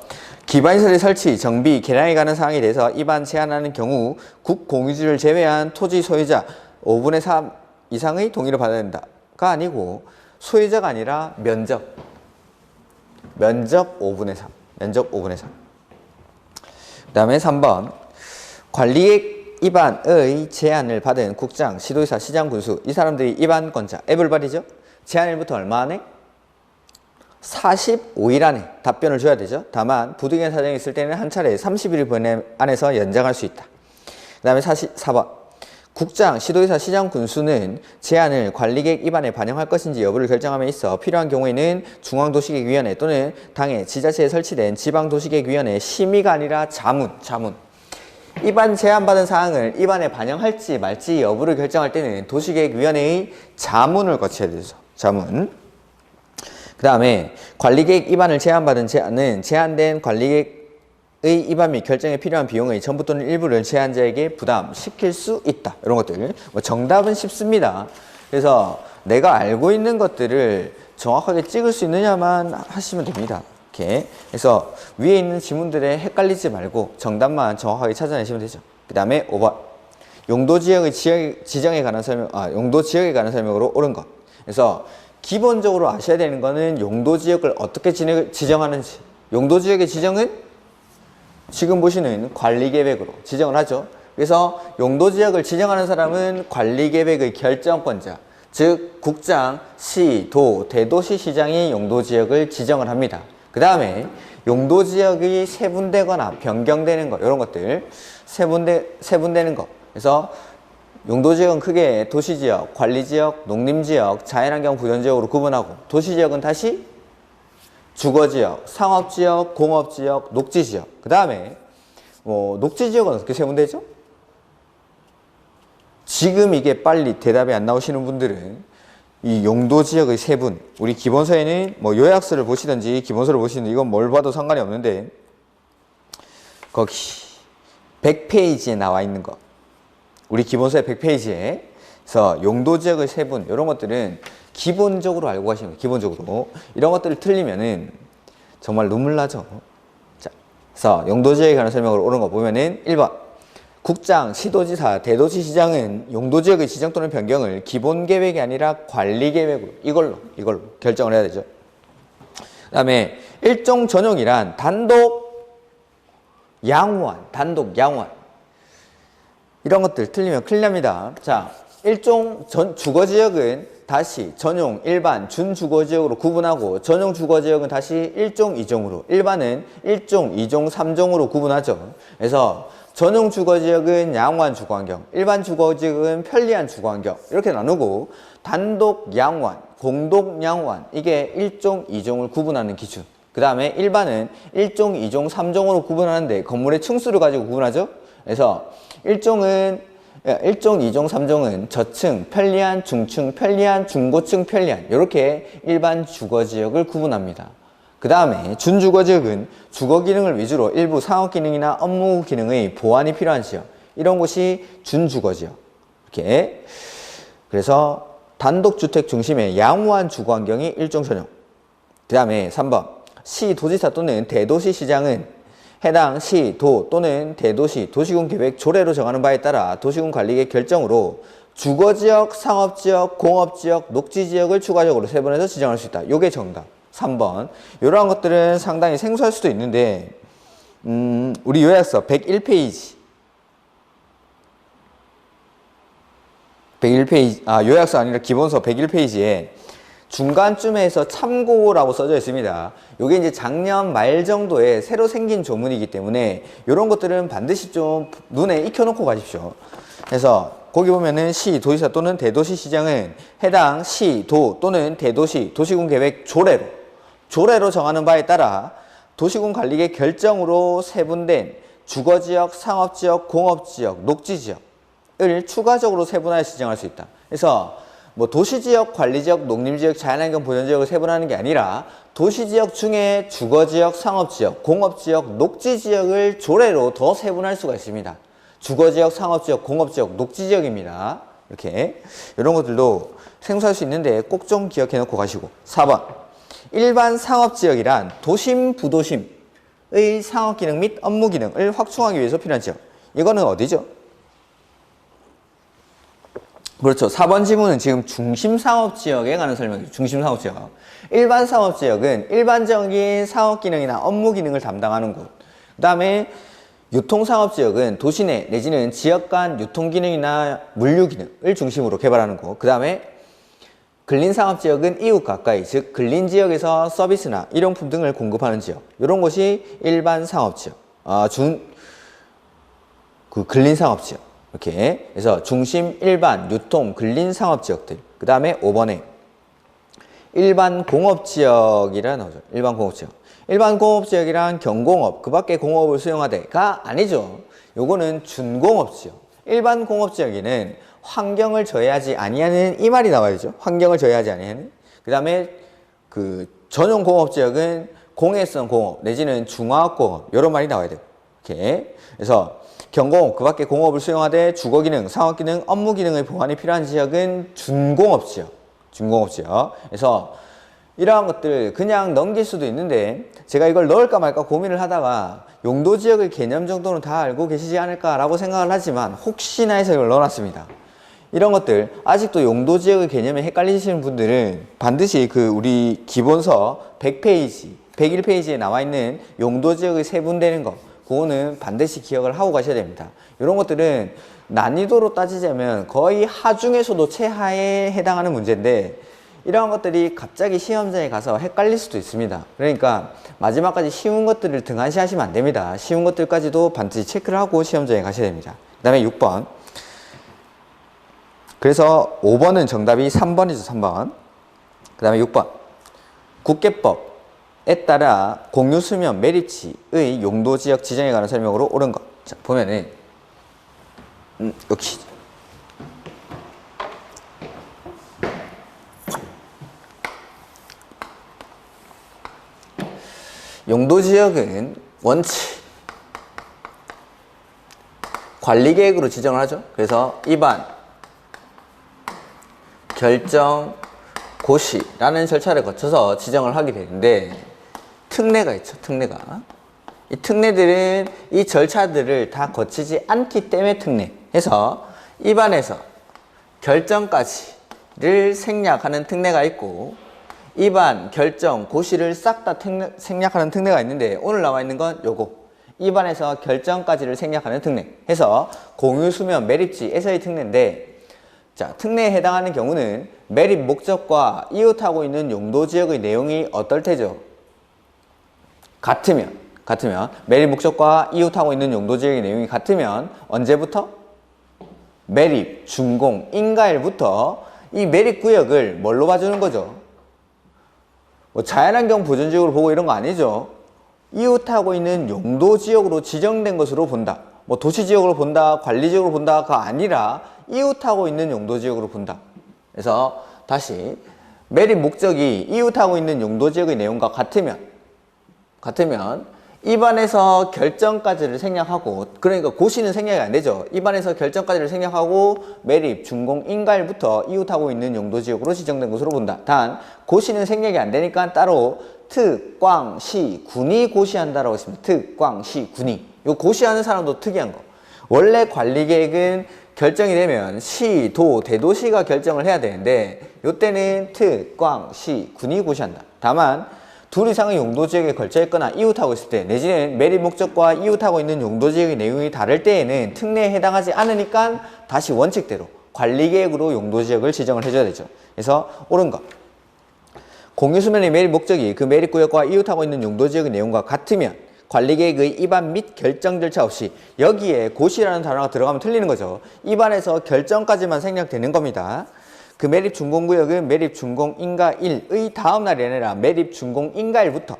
기반시설의 설치, 정비, 개량에 관한 사항에 대해서 위반 제한하는 경우 국공유지를 제외한 토지 소유자 5분의 3 이상의 동의를 받아야 된다가 아니고 소유자가 아니라 면적 5분의 3 면적 5분의 3. 그 다음에 3번 관리계획 위반의 제한을 받은 국장, 시도지사, 시장, 군수 이 사람들이 위반권자 에블바리죠. 제한일부터 얼마 안에? 45일 안에 답변을 줘야 되죠. 다만 부득이한 사정이 있을 때는 한 차례 31일 안에서 연장할 수 있다. 그 다음에 4번 국장, 시도지사, 시장, 군수는 제안을 관리계획 위반에 반영할 것인지 여부를 결정함에 있어 필요한 경우에는 중앙도시계획위원회 또는 당의 지자체에 설치된 지방도시계획위원회 심의가 아니라 자문 위반 제한받은 사항을 위반에 반영할지 말지 여부를 결정할 때는 도시계획위원회의 자문을 거쳐야 되죠. 자문. 그 다음에 관리계획 위반을 제한받은 제안은 제한된 관리계획의 위반 및 결정에 필요한 비용의 전부 또는 일부를 제한자에게 부담시킬 수 있다. 이런 것들. 뭐 정답은 쉽습니다. 그래서 내가 알고 있는 것들을 정확하게 찍을 수 있느냐만 하시면 됩니다. 이렇게. 그래서 위에 있는 지문들에 헷갈리지 말고 정답만 정확하게 찾아내시면 되죠. 그 다음에 5번. 용도지역의 지정에 관한 용도지역에 관한 설명으로 옳은 것. 그래서 기본적으로 아셔야 되는 거는 용도지역을 어떻게 지정하는지. 용도지역의 지정은 지금 보시는 관리계획으로 지정을 하죠. 그래서 용도지역을 지정하는 사람은 관리계획의 결정권자, 즉 국장, 시, 도, 대도시시장이 용도지역을 지정을 합니다. 그 다음에 용도지역이 세분되거나 변경되는 것 이런 것들 세분되는 것. 그래서 용도지역은 크게 도시지역, 관리지역, 농림지역, 자연환경 보전지역으로 구분하고 도시지역은 다시 주거지역, 상업지역, 공업지역, 녹지지역. 그 다음에 녹지지역은 어떻게 세분되죠? 지금 이게 빨리 대답이 안 나오시는 분들은 이 용도지역의 세분, 우리 기본서에는 뭐 요약서를 보시든지 기본서를 보시든지 이건 뭘 봐도 상관이 없는데 거기 100페이지에 나와 있는 거. 우리 기본서의 100페이지에 그래서 용도지역의 세분 이런 것들은 기본적으로 알고 가시면 돼요. 기본적으로 이런 것들을 틀리면은 정말 눈물 나죠. 자, 그래서 용도지역에 관한 설명으로 옳은 거 보면은 1번 국장, 시도지사, 대도시시장은 용도지역의 지정 또는 변경을 기본계획이 아니라 관리계획으로 이걸로 결정을 해야 되죠. 그 다음에 일종 전용이란 단독 양호한 이런 것들 틀리면 큰일 납니다. 자, 일종 주거지역은 다시 전용, 일반, 준주거지역으로 구분하고 전용 주거지역은 다시 1종, 2종으로 일반은 1종, 2종, 3종으로 구분하죠. 그래서 전용 주거지역은 양호한 주거환경, 일반 주거지역은 편리한 주거환경 이렇게 나누고 단독 양호한, 공동 양호한 이게 1종, 2종을 구분하는 기준. 그 다음에 일반은 1종, 2종, 3종으로 구분하는데 건물의 층수를 가지고 구분하죠. 그래서 1종, 2종, 3종은 저층, 편리한, 중층, 편리한, 중고층, 편리한 이렇게 일반 주거지역을 구분합니다. 그 다음에 준주거지역은 주거기능을 위주로 일부 상업기능이나 업무 기능의 보완이 필요한 지역 이런 곳이 준주거지역. 이렇게 그래서 단독주택 중심의 양호한 주거환경이 일종 전용. 그 다음에 3번 시, 도지사 또는 대도시 시장은 해당 시, 도 또는 대도시, 도시군 계획 조례로 정하는 바에 따라 도시군 관리계 결정으로 주거지역, 상업지역, 공업지역, 녹지지역을 추가적으로 세분해서 지정할 수 있다. 요게 정답. 3번. 이러한 것들은 상당히 생소할 수도 있는데 우리 요약서 101페이지 요약서 아니라 기본서 101페이지에 중간쯤에서 참고라고 써져 있습니다. 이게 이제 작년 말 정도에 새로 생긴 조문이기 때문에 이런 것들은 반드시 좀 눈에 익혀놓고 가십시오. 그래서 거기 보면은 시, 도지사 또는 대도시 시장은 해당 시, 도 또는 대도시, 도시군 계획 조례로 정하는 바에 따라 도시군 관리계 결정으로 세분된 주거지역, 상업지역, 공업지역, 녹지지역을 추가적으로 세분하여 지정할 수 있다. 그래서 뭐 도시지역, 관리지역, 농림지역, 자연환경 보전지역을 세분하는 게 아니라 도시지역 중에 주거지역, 상업지역, 공업지역, 녹지지역을 조례로 더 세분할 수가 있습니다. 주거지역, 상업지역, 공업지역, 녹지지역입니다. 이렇게 이런 것들도 생소할 수 있는데 꼭 좀 기억해 놓고 가시고. 4번. 일반 상업지역이란 도심, 부도심의 상업기능 및 업무기능을 확충하기 위해서 필요한 지역. 이거는 어디죠? 그렇죠. 4번 지문은 지금 중심상업지역에 관한 설명이죠. 중심상업지역. 일반 상업지역은 일반적인 상업기능이나 업무기능을 담당하는 곳. 그 다음에 유통상업지역은 도시 내 내지는 지역 간 유통기능이나 물류기능을 중심으로 개발하는 곳. 그 다음에 근린상업지역은 이웃 가까이, 즉 근린지역에서 서비스나 일용품 등을 공급하는 지역. 이런 곳이 일반 상업지역. 근린상업지역. 이렇게 해서 중심, 일반, 유통, 근린 상업지역들. 그 다음에 5번에 일반 공업지역이라 나오죠. 일반 공업지역. 일반 공업지역이란 경공업, 그 밖에 공업을 수용하되가 아니죠. 요거는 준공업지역. 일반 공업지역에는 환경을 저해하지 아니하는 이 말이 나와야죠. 환경을 저해하지 아니하는. 그 다음에 그 전용 공업지역은 공해성 공업 내지는 중화학공업 이런 말이 나와야 돼요. 이렇게. 그래서 경공업, 그 밖에 공업을 수용하되 주거기능, 상업기능, 업무기능의 보완이 필요한 지역은 준공업지역. 그래서 이러한 것들 그냥 넘길 수도 있는데 제가 이걸 넣을까 말까 고민을 하다가 용도지역의 개념 정도는 다 알고 계시지 않을까라고 생각을 하지만 혹시나 해서 이걸 넣어놨습니다. 이런 것들 아직도 용도지역의 개념에 헷갈리시는 분들은 반드시 그 우리 기본서 100페이지, 101페이지에 나와 있는 용도지역의 세분되는 거 그거는 반드시 기억을 하고 가셔야 됩니다. 이런 것들은 난이도로 따지자면 거의 하중에서도 최하에 해당하는 문제인데 이러한 것들이 갑자기 시험장에 가서 헷갈릴 수도 있습니다. 그러니까 마지막까지 쉬운 것들을 등한시하시면 안 됩니다. 쉬운 것들까지도 반드시 체크를 하고 시험장에 가셔야 됩니다. 그 다음에 6번. 그래서 5번은 정답이 3번이죠. 3번. 그 다음에 6번. 국계법에 따라 공유수면 매립지의 용도지역 지정에 관한 설명으로 옳은 것. 자, 보면은 여기 용도지역은 원칙 관리계획으로 지정을 하죠. 그래서 입안, 결정, 고시라는 절차를 거쳐서 지정을 하게 되는데 특례가 있죠. 특례가. 이 특례들은 이 절차들을 다 거치지 않기 때문에 특례. 해서 입안에서 결정까지를 생략하는 특례가 있고 입안, 결정, 고시를 싹 다 생략하는 특례가 있는데 오늘 나와 있는 건 요거. 입안에서 결정까지를 생략하는 특례. 해서 공유수면 매립지에서의 특례인데 자, 특례에 해당하는 경우는 매립 목적과 이웃하고 있는 용도지역의 내용이 어떨 테죠? 같으면 매립 목적과 이웃하고 있는 용도지역의 내용이 같으면 언제부터? 매립, 준공, 인가일부터 이 매립구역을 뭘로 봐주는 거죠? 뭐 자연환경 보전지역으로 보고 이런 거 아니죠? 이웃하고 있는 용도지역으로 지정된 것으로 본다. 뭐 도시지역으로 본다, 관리지역으로 본다가 아니라 이웃하고 있는 용도지역으로 본다. 그래서 다시 매립 목적이 이웃하고 있는 용도지역의 내용과 같으면 입안에서 결정까지를 생략하고 그러니까 고시는 생략이 안 되죠. 입안에서 결정까지를 생략하고 매립, 준공, 인가일부터 이웃하고 있는 용도지역으로 지정된 것으로 본다. 단 고시는 생략이 안 되니까 따로 특광시 군이 고시한다라고 했습니다. 특광시 군이. 요 고시하는 사람도 특이한 거. 원래 관리계획은 결정이 되면 시, 도, 대도시가 결정을 해야 되는데 요때는 특광시 군이 고시한다. 다만 둘 이상의 용도지역에 걸쳐 있거나 이웃하고 있을 때 내지는 매립 목적과 이웃하고 있는 용도지역의 내용이 다를 때에는 특례에 해당하지 않으니까 다시 원칙대로 관리계획으로 용도지역을 지정을 해줘야 되죠. 그래서 옳은 거. 공유수면의 매립 목적이 그 매립구역과 이웃하고 있는 용도지역의 내용과 같으면 관리계획의 입안 및 결정 절차 없이 여기에 고시라는 단어가 들어가면 틀리는 거죠. 입안에서 결정까지만 생략되는 겁니다. 그 매립 준공구역은 매립 준공인가일의 다음 날이 아니라 매립 준공인가일부터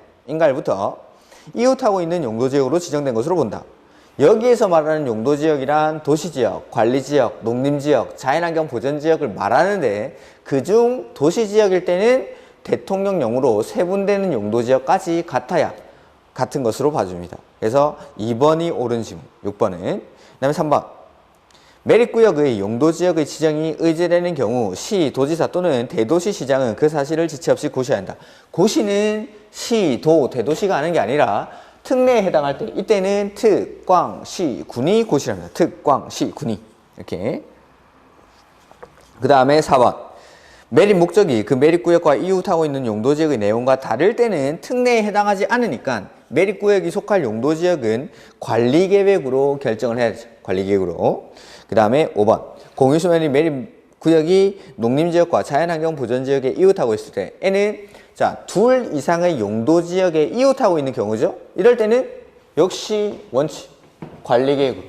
이웃하고 있는 용도지역으로 지정된 것으로 본다. 여기에서 말하는 용도지역이란 도시지역, 관리지역, 농림지역, 자연환경 보전지역을 말하는데 그중 도시지역일 때는 대통령령으로 세분되는 용도지역까지 같아야 같은 것으로 봐줍니다. 그래서 2번이 옳은 질문, 6번은. 그 다음에 3번. 매립구역의 용도지역의 지정이 의제되는 경우 시, 도지사 또는 대도시시장은 그 사실을 지체 없이 고시해야 한다. 고시는 시, 도, 대도시가 하는 게 아니라 특례에 해당할 때 이때는 특광시군이 고시를 합니다. 특광시군이. 이렇게. 그 다음에 4번. 매립 목적이 그 매립구역과 이웃하고 있는 용도지역의 내용과 다를 때는 특례에 해당하지 않으니까 매립구역이 속할 용도지역은 관리계획으로 결정을 해야 되죠. 관리계획으로. 그 다음에 5번. 공유수면의 매립구역이 농림지역과 자연환경 보전지역에 이웃하고 있을 때에는 자, 둘 이상의 용도지역에 이웃하고 있는 경우죠. 이럴 때는 역시 원칙, 관리계획으로.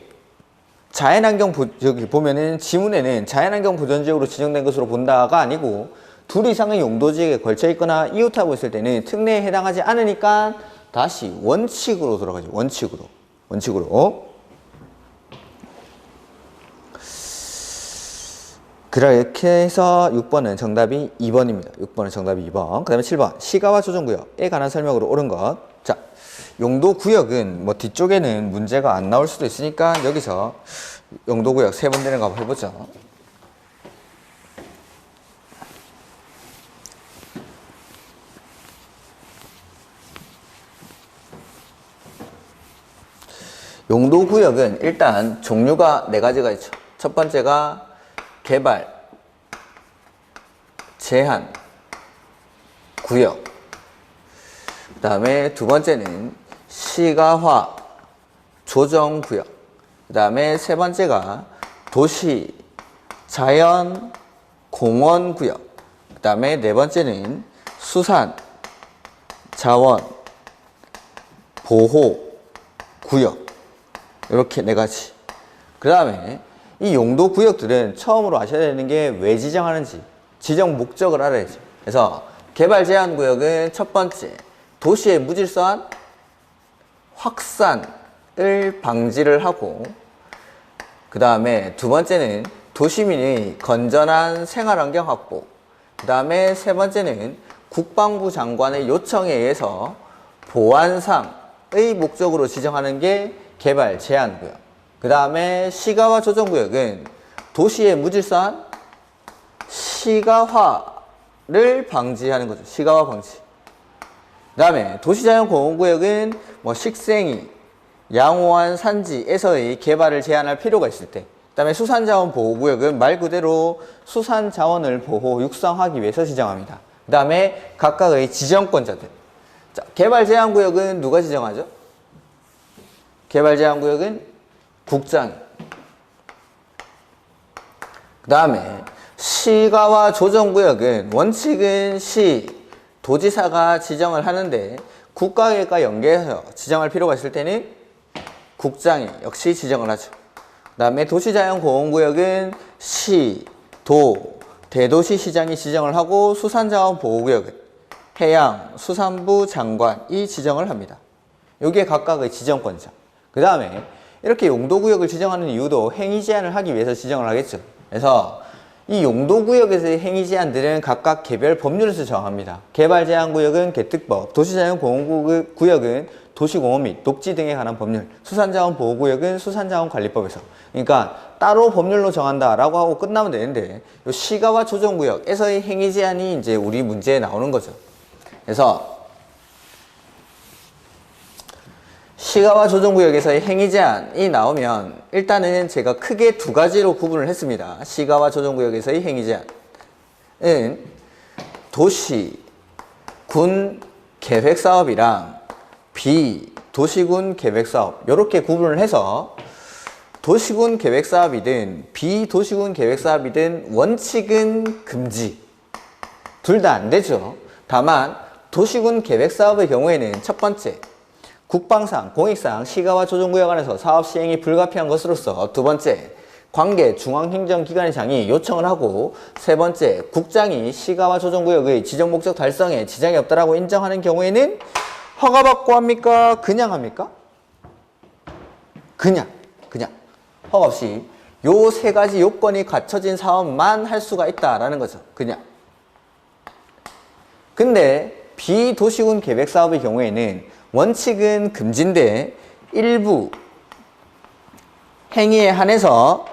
자연환경 여기 보면은 지문에는 자연환경 보전지역으로 지정된 것으로 본다가 아니고 둘 이상의 용도지역에 걸쳐 있거나 이웃하고 있을 때는 특례에 해당하지 않으니까 다시 원칙으로 돌아가죠. 원칙으로. 그렇게 해서 6번은 정답이 2번입니다. 6번은 정답이 2번. 그 다음에 7번. 시가와 조정구역에 관한 설명으로 옳은 것. 자, 용도구역은 뭐 뒤쪽에는 문제가 안 나올 수도 있으니까 여기서 용도구역 세 번 되는 거 한번 해보죠. 용도구역은 일단 종류가 4가지가 있죠. 첫 번째가 개발, 제한, 구역. 그 다음에 두 번째는 시가화, 조정구역. 그 다음에 세 번째가 도시, 자연, 공원구역. 그 다음에 네 번째는 수산, 자원, 보호구역. 이렇게 4가지. 그 다음에 이 용도구역들은 처음으로 아셔야 되는 게 왜 지정하는지 지정 목적을 알아야죠. 그래서 개발 제한 구역은 첫 번째 도시의 무질서한 확산을 방지를 하고 그 다음에 두 번째는 도시민의 건전한 생활환경 확보 그 다음에 세 번째는 국방부 장관의 요청에 의해서 보안상의 목적으로 지정하는 게 개발 제한 구역 그 다음에 시가화 조정구역은 도시의 무질서한 시가화를 방지하는 거죠. 시가화 방지. 그 다음에 도시자연공원구역은 뭐 식생이, 양호한 산지에서의 개발을 제한할 필요가 있을 때. 그 다음에 수산자원보호구역은 말 그대로 수산자원을 보호, 육성하기 위해서 지정합니다. 그 다음에 각각의 지정권자들. 자, 개발제한구역은 누가 지정하죠? 개발제한구역은 국장이. 그 다음에 시가와 조정구역은 원칙은 시, 도지사가 지정을 하는데 국가계획과 연계해서 지정할 필요가 있을 때는 국장이 역시 지정을 하죠. 그 다음에 도시자연공원구역은 시, 도, 대도시시장이 지정을 하고 수산자원보호구역은 해양, 수산부 장관이 지정을 합니다. 여기에 각각의 지정권자. 그 다음에 이렇게 용도구역을 지정하는 이유도 행위 제한을 하기 위해서 지정을 하겠죠. 그래서 이 용도구역에서의 행위 제한들은 각각 개별 법률에서 정합니다. 개발제한구역은 개특법, 도시자연공원구역은 도시공원 및 녹지 등에 관한 법률, 수산자원보호구역은 수산자원관리법에서. 그러니까 따로 법률로 정한다라고 하고 끝나면 되는데 이 시가와 조정구역에서의 행위 제한이 이제 우리 문제에 나오는 거죠. 그래서 시가와 조정구역에서의 행위 제한이 나오면 일단은 제가 크게 두 가지로 구분을 했습니다. 시가와 조정구역에서의 행위 제한은 도시, 군 계획사업이랑 비도시군 계획사업 이렇게 구분을 해서 도시군 계획사업이든 비도시군 계획사업이든 원칙은 금지. 둘 다 안 되죠. 다만 도시군 계획사업의 경우에는 첫 번째, 국방상, 공익상 시가와 조정구역 안에서 사업 시행이 불가피한 것으로서 두 번째, 관계 중앙행정기관장이 요청을 하고 세 번째, 국장이 시가와 조정구역의 지정 목적 달성에 지장이 없다라고 인정하는 경우에는 허가받고 합니까? 그냥 합니까? 그냥 허가 없이 요 세 가지 요건이 갖춰진 사업만 할 수가 있다라는 거죠. 그냥. 근데 비도시군 계획사업의 경우에는 원칙은 금지인데 일부 행위에 한해서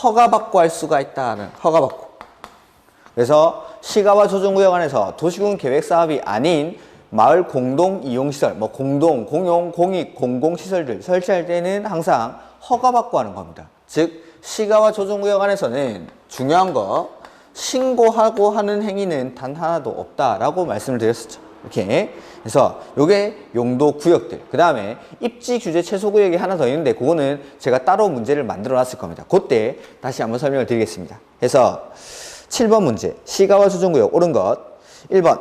허가받고 할 수가 있다는 허가받고. 그래서 시가와 조정구역 안에서 도시군 계획사업이 아닌 마을 공동 이용시설, 뭐 공동, 공용, 공익, 공공시설들 설치할 때는 항상 허가받고 하는 겁니다. 즉 시가와 조정구역 안에서는 중요한 거 신고하고 하는 행위는 단 하나도 없다라고 말씀을 드렸었죠. 이렇게. 그래서 요게 용도 구역들. 그 다음에 입지 규제 최소 구역이 하나 더 있는데 그거는 제가 따로 문제를 만들어 놨을 겁니다. 그때 다시 한번 설명을 드리겠습니다. 그래서 7번 문제. 시가와 조정구역 옳은 것. 1번.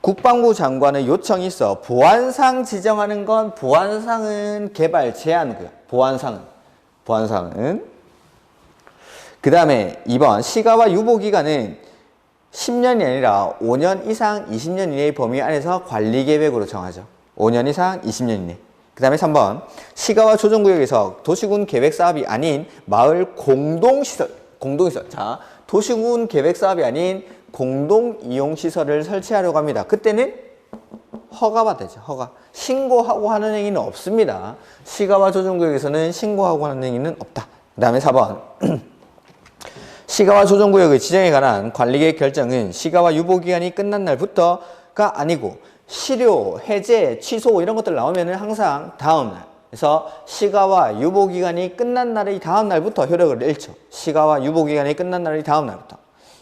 국방부 장관의 요청이 있어 보안상 지정하는 건 보안상은 개발 제한구역. 보안상은. 그 다음에 2번. 시가와 유보기간은 10년이 아니라 5년 이상 20년 이내의 범위 안에서 관리계획으로 정하죠. 5년 이상 20년 이내. 그 다음에 3번. 시가와 조정구역에서 도시군 계획사업이 아닌 마을 공동시설. 자, 도시군 계획사업이 아닌 공동이용시설을 설치하려고 합니다. 그때는 허가받아야죠. 허가. 신고하고 하는 행위는 없습니다. 시가와 조정구역에서는 신고하고 하는 행위는 없다. 그 다음에 4번. 시가와 조정구역의 지정에 관한 관리계획 결정은 시가와 유보기간이 끝난 날부터가 아니고 실효, 해제, 취소 이런 것들 나오면은 항상 다음날. 그래서 시가와 유보기간이 끝난 날의 다음 날부터 효력을 잃죠. 시가와 유보기간이 끝난 날의 다음 날부터.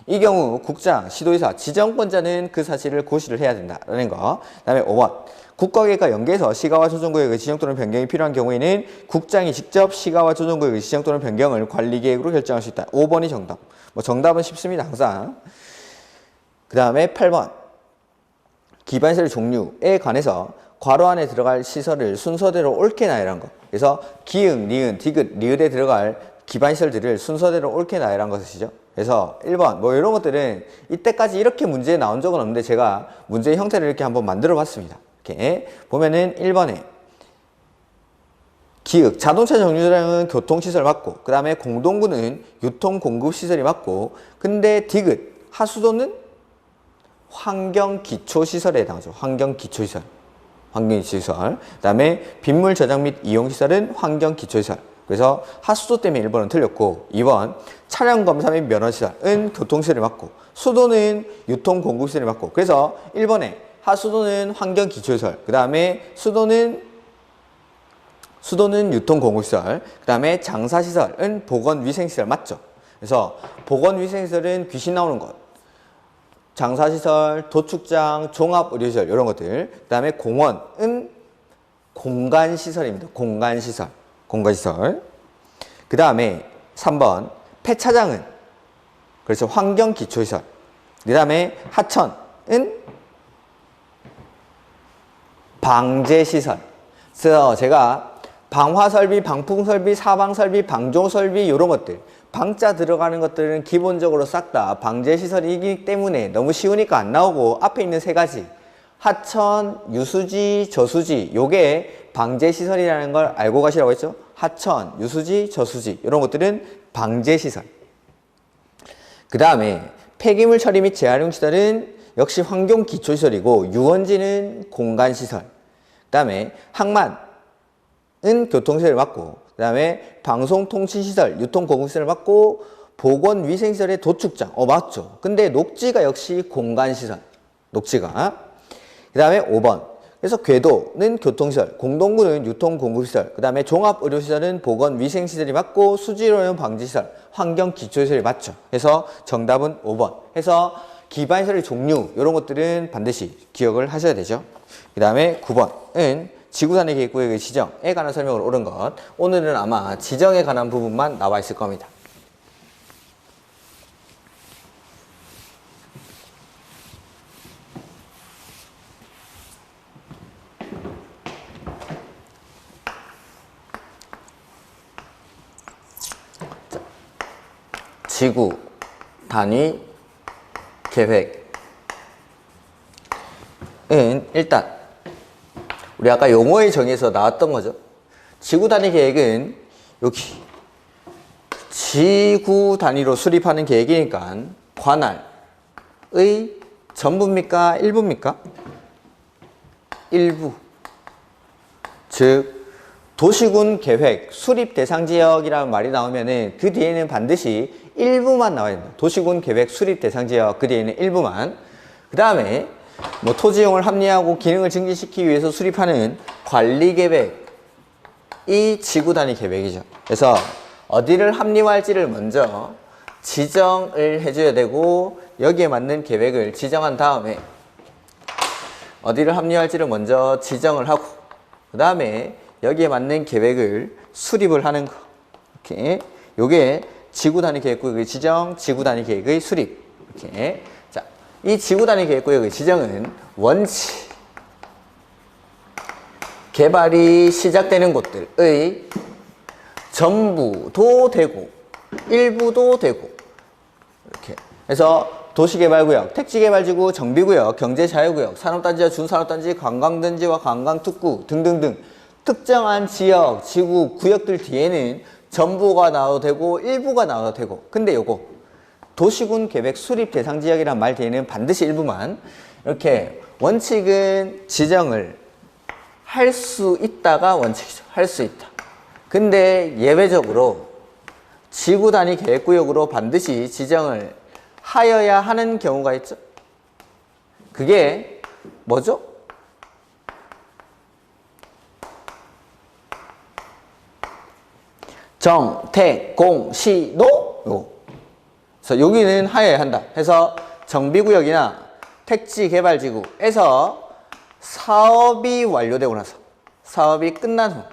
이 경우 국장, 시도의사, 지정권자는 그 사실을 고시를 해야 된다라는 거. 그 다음에 5번. 국가계획과 연계해서 시가와 조정구역의 지정 또는 변경이 필요한 경우에는 국장이 직접 시가와 조정구역의 지정 또는 변경을 관리계획으로 결정할 수 있다. 5번이 정답. 뭐 정답은 쉽습니다. 항상. 그 다음에 8번. 기반시설 종류에 관해서 괄호 안에 들어갈 시설을 순서대로 옳게 나열한 것. 그래서 기응, 니은, 디귿, 리을에 들어갈 기반시설들을 순서대로 옳게 나열한 것이죠. 그래서 1번 뭐 이런 것들은 이때까지 이렇게 문제에 나온 적은 없는데 제가 문제의 형태를 이렇게 한번 만들어 봤습니다. 이렇게 보면은 1번에 기역, 자동차 정류장은 교통시설 맞고 그 다음에 공동구는 유통공급시설이 맞고 근데 디귿, 하수도는 환경기초시설에 해당하죠. 환경기초시설. 그 다음에 빗물 저장 및 이용시설은 환경기초시설. 그래서 하수도 때문에 1번은 틀렸고 2번 차량검사 및 면허시설은 교통시설이 맞고 수도는 유통공급시설이 맞고 그래서 1번에 하수도는 환경기초시설 그 다음에 수도는 유통공급시설 그 다음에 장사시설은 보건위생시설 맞죠? 그래서 보건위생시설은 귀신 나오는 것 장사시설, 도축장, 종합의료시설 이런 것들 그 다음에 공원은 공간시설입니다. 공간시설 그 다음에 3번 폐차장은 그렇죠. 환경기초시설 그 다음에 하천은 방제시설 그래서 제가 방화설비, 방풍설비, 사방설비, 방조설비 이런 것들 방자 들어가는 것들은 기본적으로 싹 다 방제시설이기 때문에 너무 쉬우니까 안 나오고 앞에 있는 세 가지 하천, 유수지, 저수지 요게 방제시설이라는 걸 알고 가시라고 했죠. 하천, 유수지, 저수지 이런 것들은 방제시설 그 다음에 폐기물 처리 및 재활용 시설은 역시 환경기초시설이고 유원지는 공간시설 그 다음에 항만은 교통시설을 맡고 그 다음에 방송통신시설, 유통공급시설을 맡고 보건위생시설의 도축장 맞죠. 근데 녹지가 역시 공간시설 녹지가 그 다음에 5번 그래서 궤도는 교통시설, 공동구는 유통공급시설, 그 다음에 종합의료시설은 보건위생시설이 맞고 수질오염 방지시설, 환경기초시설이 맞죠. 그래서 정답은 5번. 해서 기반시설의 종류 이런 것들은 반드시 기억을 하셔야 되죠. 그 다음에 9번은 지구단위 계획구역의 지정에 관한 설명을 옳은 것. 오늘은 아마 지정에 관한 부분만 나와 있을 겁니다. 지구 단위 계획은 일단 우리 아까 용어의 정의에서 나왔던 거죠. 지구 단위 계획은 여기 지구 단위로 수립하는 계획이니까 관할의 전부입니까? 일부입니까? 일부. 즉 도시군 계획 수립 대상 지역이라는 말이 나오면은 그 뒤에는 반드시 일부만 나와야 됩니다. 도시군 계획 수립 대상 지역 그 뒤에는 일부만. 그 다음에 뭐 토지 이용을 합리화하고 기능을 증진시키기 위해서 수립하는 관리 계획이 지구 단위 계획이죠. 그래서 어디를 합리화할지를 먼저 지정을 해줘야 되고 여기에 맞는 계획을 지정한 다음에 어디를 합리화할지를 먼저 지정을 하고 그 다음에 여기에 맞는 계획을 수립을 하는 거. 이렇게. 요게 지구 단위 계획구역의 지정, 지구 단위 계획의 수립. 이렇게. 자, 이 지구 단위 계획구역의 지정은 원칙. 개발이 시작되는 곳들의 전부도 되고, 일부도 되고, 이렇게. 그래서 도시개발구역, 택지개발지구, 정비구역, 경제자유구역, 산업단지와 준산업단지, 관광단지와 관광특구 등등등 특정한 지역, 지구, 구역들 뒤에는 전부가 나와도 되고 일부가 나와도 되고 근데 요거 도시군 계획 수립 대상 지역이란 말 뒤에는 반드시 일부만 이렇게 원칙은 지정을 할 수 있다가 원칙이죠. 할 수 있다. 근데 예외적으로 지구 단위 계획구역으로 반드시 지정을 하여야 하는 경우가 있죠. 그게 뭐죠? 정, 태, 공, 시, 노? 요거. 그래서 여기는 하여야 한다. 해서 정비구역이나 택지개발지구에서 사업이 완료되고 나서 사업이 끝난 후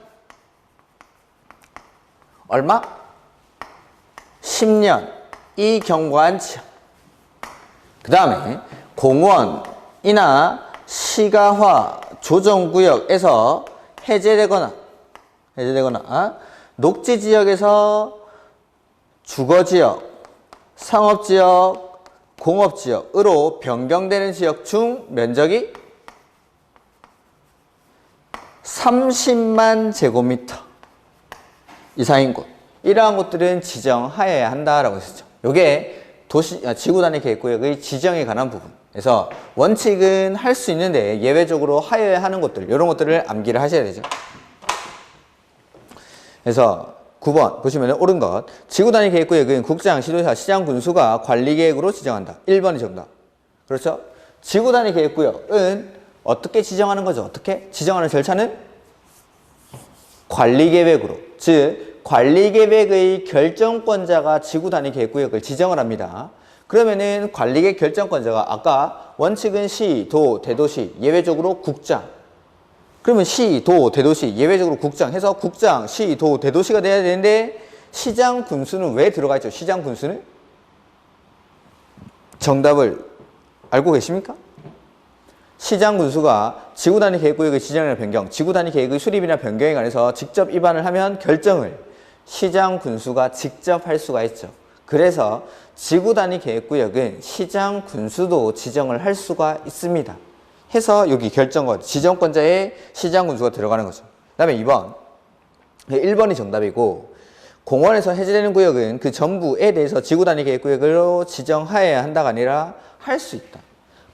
얼마? 10년 이 경과한 지역. 그 다음에 공원이나 시가화 조정구역에서 해제되거나 녹지지역에서 주거지역, 상업지역, 공업지역으로 변경되는 지역 중 면적이 30만 제곱미터 이상인 곳. 이러한 곳들은 지정하여야 한다라고 했었죠. 이게 지구 단위 계획구역의 지정에 관한 부분. 그래서 원칙은 할 수 있는데 예외적으로 하여야 하는 곳들, 이런 것들을 암기를 하셔야 되죠. 그래서 9번 보시면 옳은 것. 지구 단위 계획구역은 국장, 시도사, 시장, 군수가 관리계획으로 지정한다. 1번이 정답. 그렇죠? 지구 단위 계획구역은 어떻게 지정하는 거죠? 어떻게? 지정하는 절차는 관리계획으로. 즉 관리계획의 결정권자가 지구 단위 계획구역을 지정을 합니다. 그러면은 관리계획 결정권자가 아까 원칙은 시, 도, 대도시, 예외적으로 국장. 그러면 시, 도, 대도시, 예외적으로 국장 해서 국장, 시, 도, 대도시가 돼야 되는데 시장, 군수는 왜 들어가 있죠? 시장, 군수는? 정답을 알고 계십니까? 시장, 군수가 지구 단위 계획구역의 지정이나 변경, 지구 단위 계획의 수립이나 변경에 관해서 직접 입안을 하면 결정을 시장, 군수가 직접 할 수가 있죠. 그래서 지구 단위 계획구역은 시장, 군수도 지정을 할 수가 있습니다. 해서 여기 결정권, 지정권자의 시장, 군수가 들어가는 거죠. 그 다음에 2번. 1번이 정답이고 공원에서 해제되는 구역은 그 전부에 대해서 지구 단위 계획구역으로 지정하여야 한다가 아니라 할 수 있다.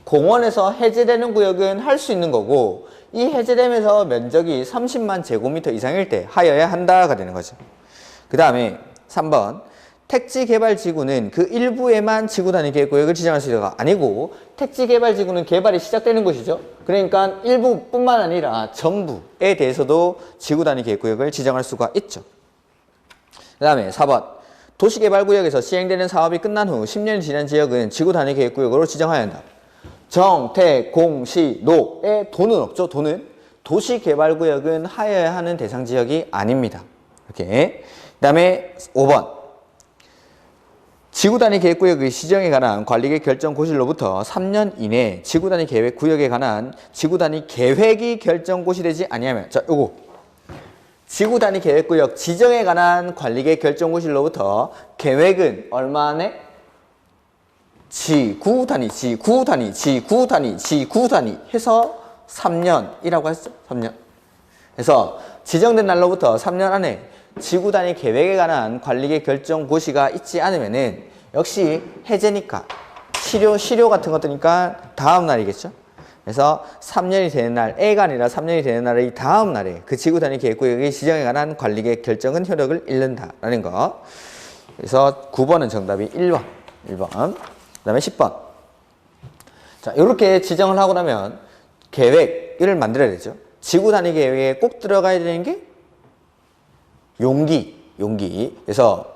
공원에서 해제되는 구역은 할 수 있는 거고 이 해제되면서 면적이 30만 제곱미터 이상일 때 하여야 한다가 되는 거죠. 그 다음에 3번. 택지개발지구는 그 일부에만 지구단위 계획구역을 지정할 수 있어가 아니고 택지개발지구는 개발이 시작되는 곳이죠. 그러니까 일부뿐만 아니라 전부에 대해서도 지구단위 계획구역을 지정할 수가 있죠. 그 다음에 4번 도시개발구역에서 시행되는 사업이 끝난 후 10년이 지난 지역은 지구단위 계획구역으로 지정해야 한다. 정, 태, 공, 시, 노에 도는 없죠. 도는 도시개발구역은 하여야 하는 대상 지역이 아닙니다. 이렇게. 그 다음에 5번 지구단위 계획구역의 시정에 관한 관리계획 결정 고시로부터 3년 이내 지구단위 계획구역에 관한 지구단위 계획이 결정 고시되지 아니하면 자 요거 지구단위 계획구역 지정에 관한 관리계획 결정 고시로부터 계획은 얼마 안에? 지구단위 해서 3년이라고 했죠. 3년. 그래서 지정된 날로부터 3년 안에 지구단위 계획에 관한 관리계획 결정 고시가 있지 않으면은 역시 해제니까 시료 같은 것들이니까 다음 날이겠죠. 그래서 3년이 되는 날에가 아니라 3년이 되는 날의 다음 날에 그 지구단위 계획구역의 지정에 관한 관리계획 결정은 효력을 잃는다라는 거. 그래서 9번은 정답이 1번. 그 다음에 10번. 자, 이렇게 지정을 하고 나면 계획을 만들어야 되죠. 지구단위 계획에 꼭 들어가야 되는 게 용기. 그래서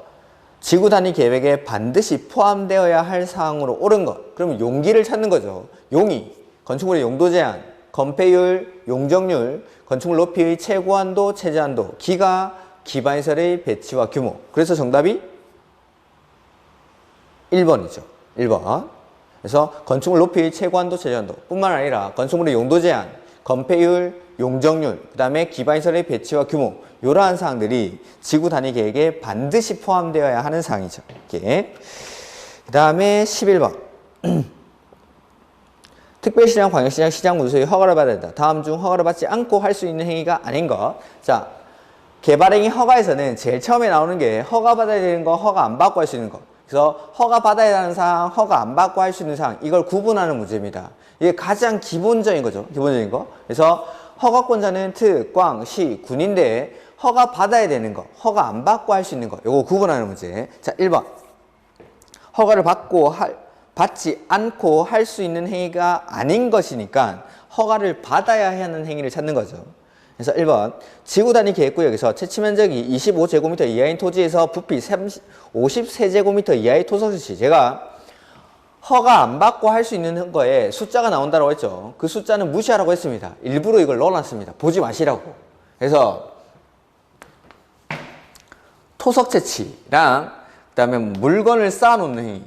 지구단위 계획에 반드시 포함되어야 할 사항으로 옳은 것. 그러면 용기를 찾는 거죠. 용이, 건축물의 용도 제한, 건폐율, 용적률, 건축물 높이의 최고한도, 최저한도, 기가, 기반시설의 배치와 규모. 그래서 정답이 1번이죠. 1번. 그래서 건축물 높이의 최고한도, 최저한도 뿐만 아니라 건축물의 용도 제한, 건폐율, 용적률, 그 다음에 기반시설의 배치와 규모 이러한 사항들이 지구단위 계획에 반드시 포함되어야 하는 사항이죠. 이렇게. 그 다음에 11번 특별시장, 광역시장, 시장 문서의 허가를 받아야 된다. 다음 중 허가를 받지 않고 할 수 있는 행위가 아닌 것. 자, 개발행위 허가에서는 제일 처음에 나오는 게 허가 받아야 되는 거, 허가 안 받고 할 수 있는 거. 그래서 허가 받아야 하는 사항, 허가 안 받고 할 수 있는 사항, 이걸 구분하는 문제입니다. 이게 가장 기본적인 거죠. 기본적인 거. 그래서 허가권자는 특, 광, 시, 군인데 허가 받아야 되는 거, 허가 안 받고 할 수 있는 거. 요거 구분하는 문제. 자, 1번. 허가를 받지 않고 할 수 있는 행위가 아닌 것이니까 허가를 받아야 하는 행위를 찾는 거죠. 그래서 1번. 지구단위 계획구역에서 채취 면적이 25제곱미터 이하인 토지에서 부피 50세제곱미터 이하의 토속 시 제가 허가 안 받고 할 수 있는 거에 숫자가 나온다고 했죠. 그 숫자는 무시하라고 했습니다. 일부러 이걸 넣어놨습니다. 보지 마시라고. 그래서 토석 채취랑 그다음에 물건을 쌓아놓는 행위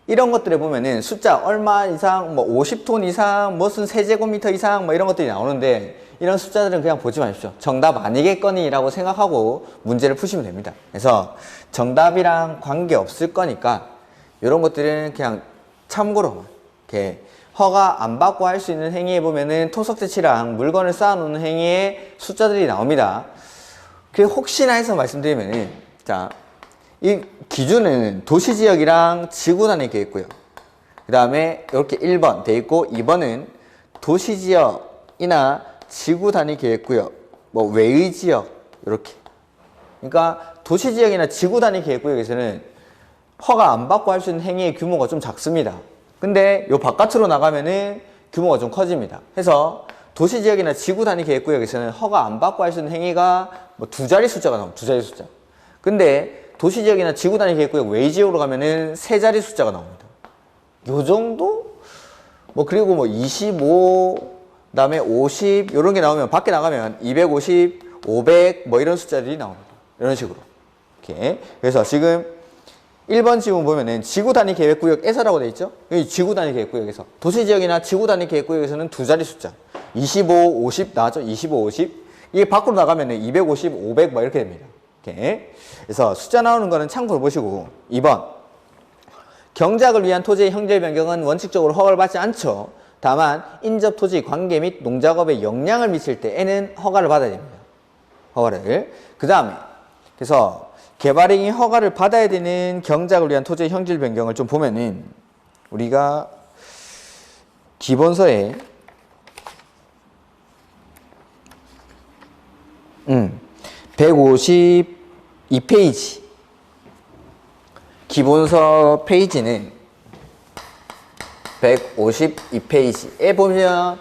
이런 것들에 보면은 숫자 얼마 이상, 뭐 50톤 이상, 무슨 세제곱미터 이상 뭐 이런 것들이 나오는데 이런 숫자들은 그냥 보지 마십시오. 정답 아니겠거니 라고 생각하고 문제를 푸시면 됩니다. 그래서 정답이랑 관계없을 거니까 이런 것들은 그냥 참고로 이렇게 허가 안 받고 할 수 있는 행위에 보면은 토석 채취랑 물건을 쌓아놓는 행위에 숫자들이 나옵니다. 그 혹시나 해서 말씀드리면은 자, 이 기준은 도시지역이랑 지구단위 계획구역. 그 다음에 이렇게 1번 돼 있고 2번은 도시지역이나 지구단위 계획구역, 뭐 외의지역 이렇게. 그러니까 도시지역이나 지구단위 계획구역에서는 허가 안 받고 할 수 있는 행위의 규모가 좀 작습니다. 근데 요 바깥으로 나가면은 규모가 좀 커집니다. 그래서 도시지역이나 지구단위 계획구역에서는 허가 안 받고 할 수 있는 행위가 뭐 2자리 숫자가 나옵니다. 2자리 숫자. 근데 도시지역이나 지구단위 계획구역 외지역으로 가면은 3자리 숫자가 나옵니다. 요 정도? 뭐 그리고 뭐 25, 그다음에 50 이런 게 나오면 밖에 나가면 250, 500 뭐 이런 숫자들이 나옵니다. 이런 식으로. 이렇게. 그래서 지금 1번 지문 보면은 지구단위 계획구역에서라고 돼 있죠? 여기 지구단위 계획구역에서. 도시지역이나 지구단위 계획구역에서는 2자리 숫자. 25, 50 나왔죠? 25, 50. 이게 밖으로 나가면은 250, 500 뭐 이렇게 됩니다. 이렇게. 그래서 숫자 나오는 거는 참고로 보시고 2번 경작을 위한 토지의 형질 변경은 원칙적으로 허가를 받지 않죠. 다만 인접 토지 관계 및 농작업에 영향을 미칠 때에는 허가를 받아야 됩니다. 허가를. 그 다음에 그래서 개발행위 허가를 받아야 되는 경작을 위한 토지의 형질 변경을 좀 보면은 우리가 기본서에 152페이지 기본서 페이지는 152페이지에 보면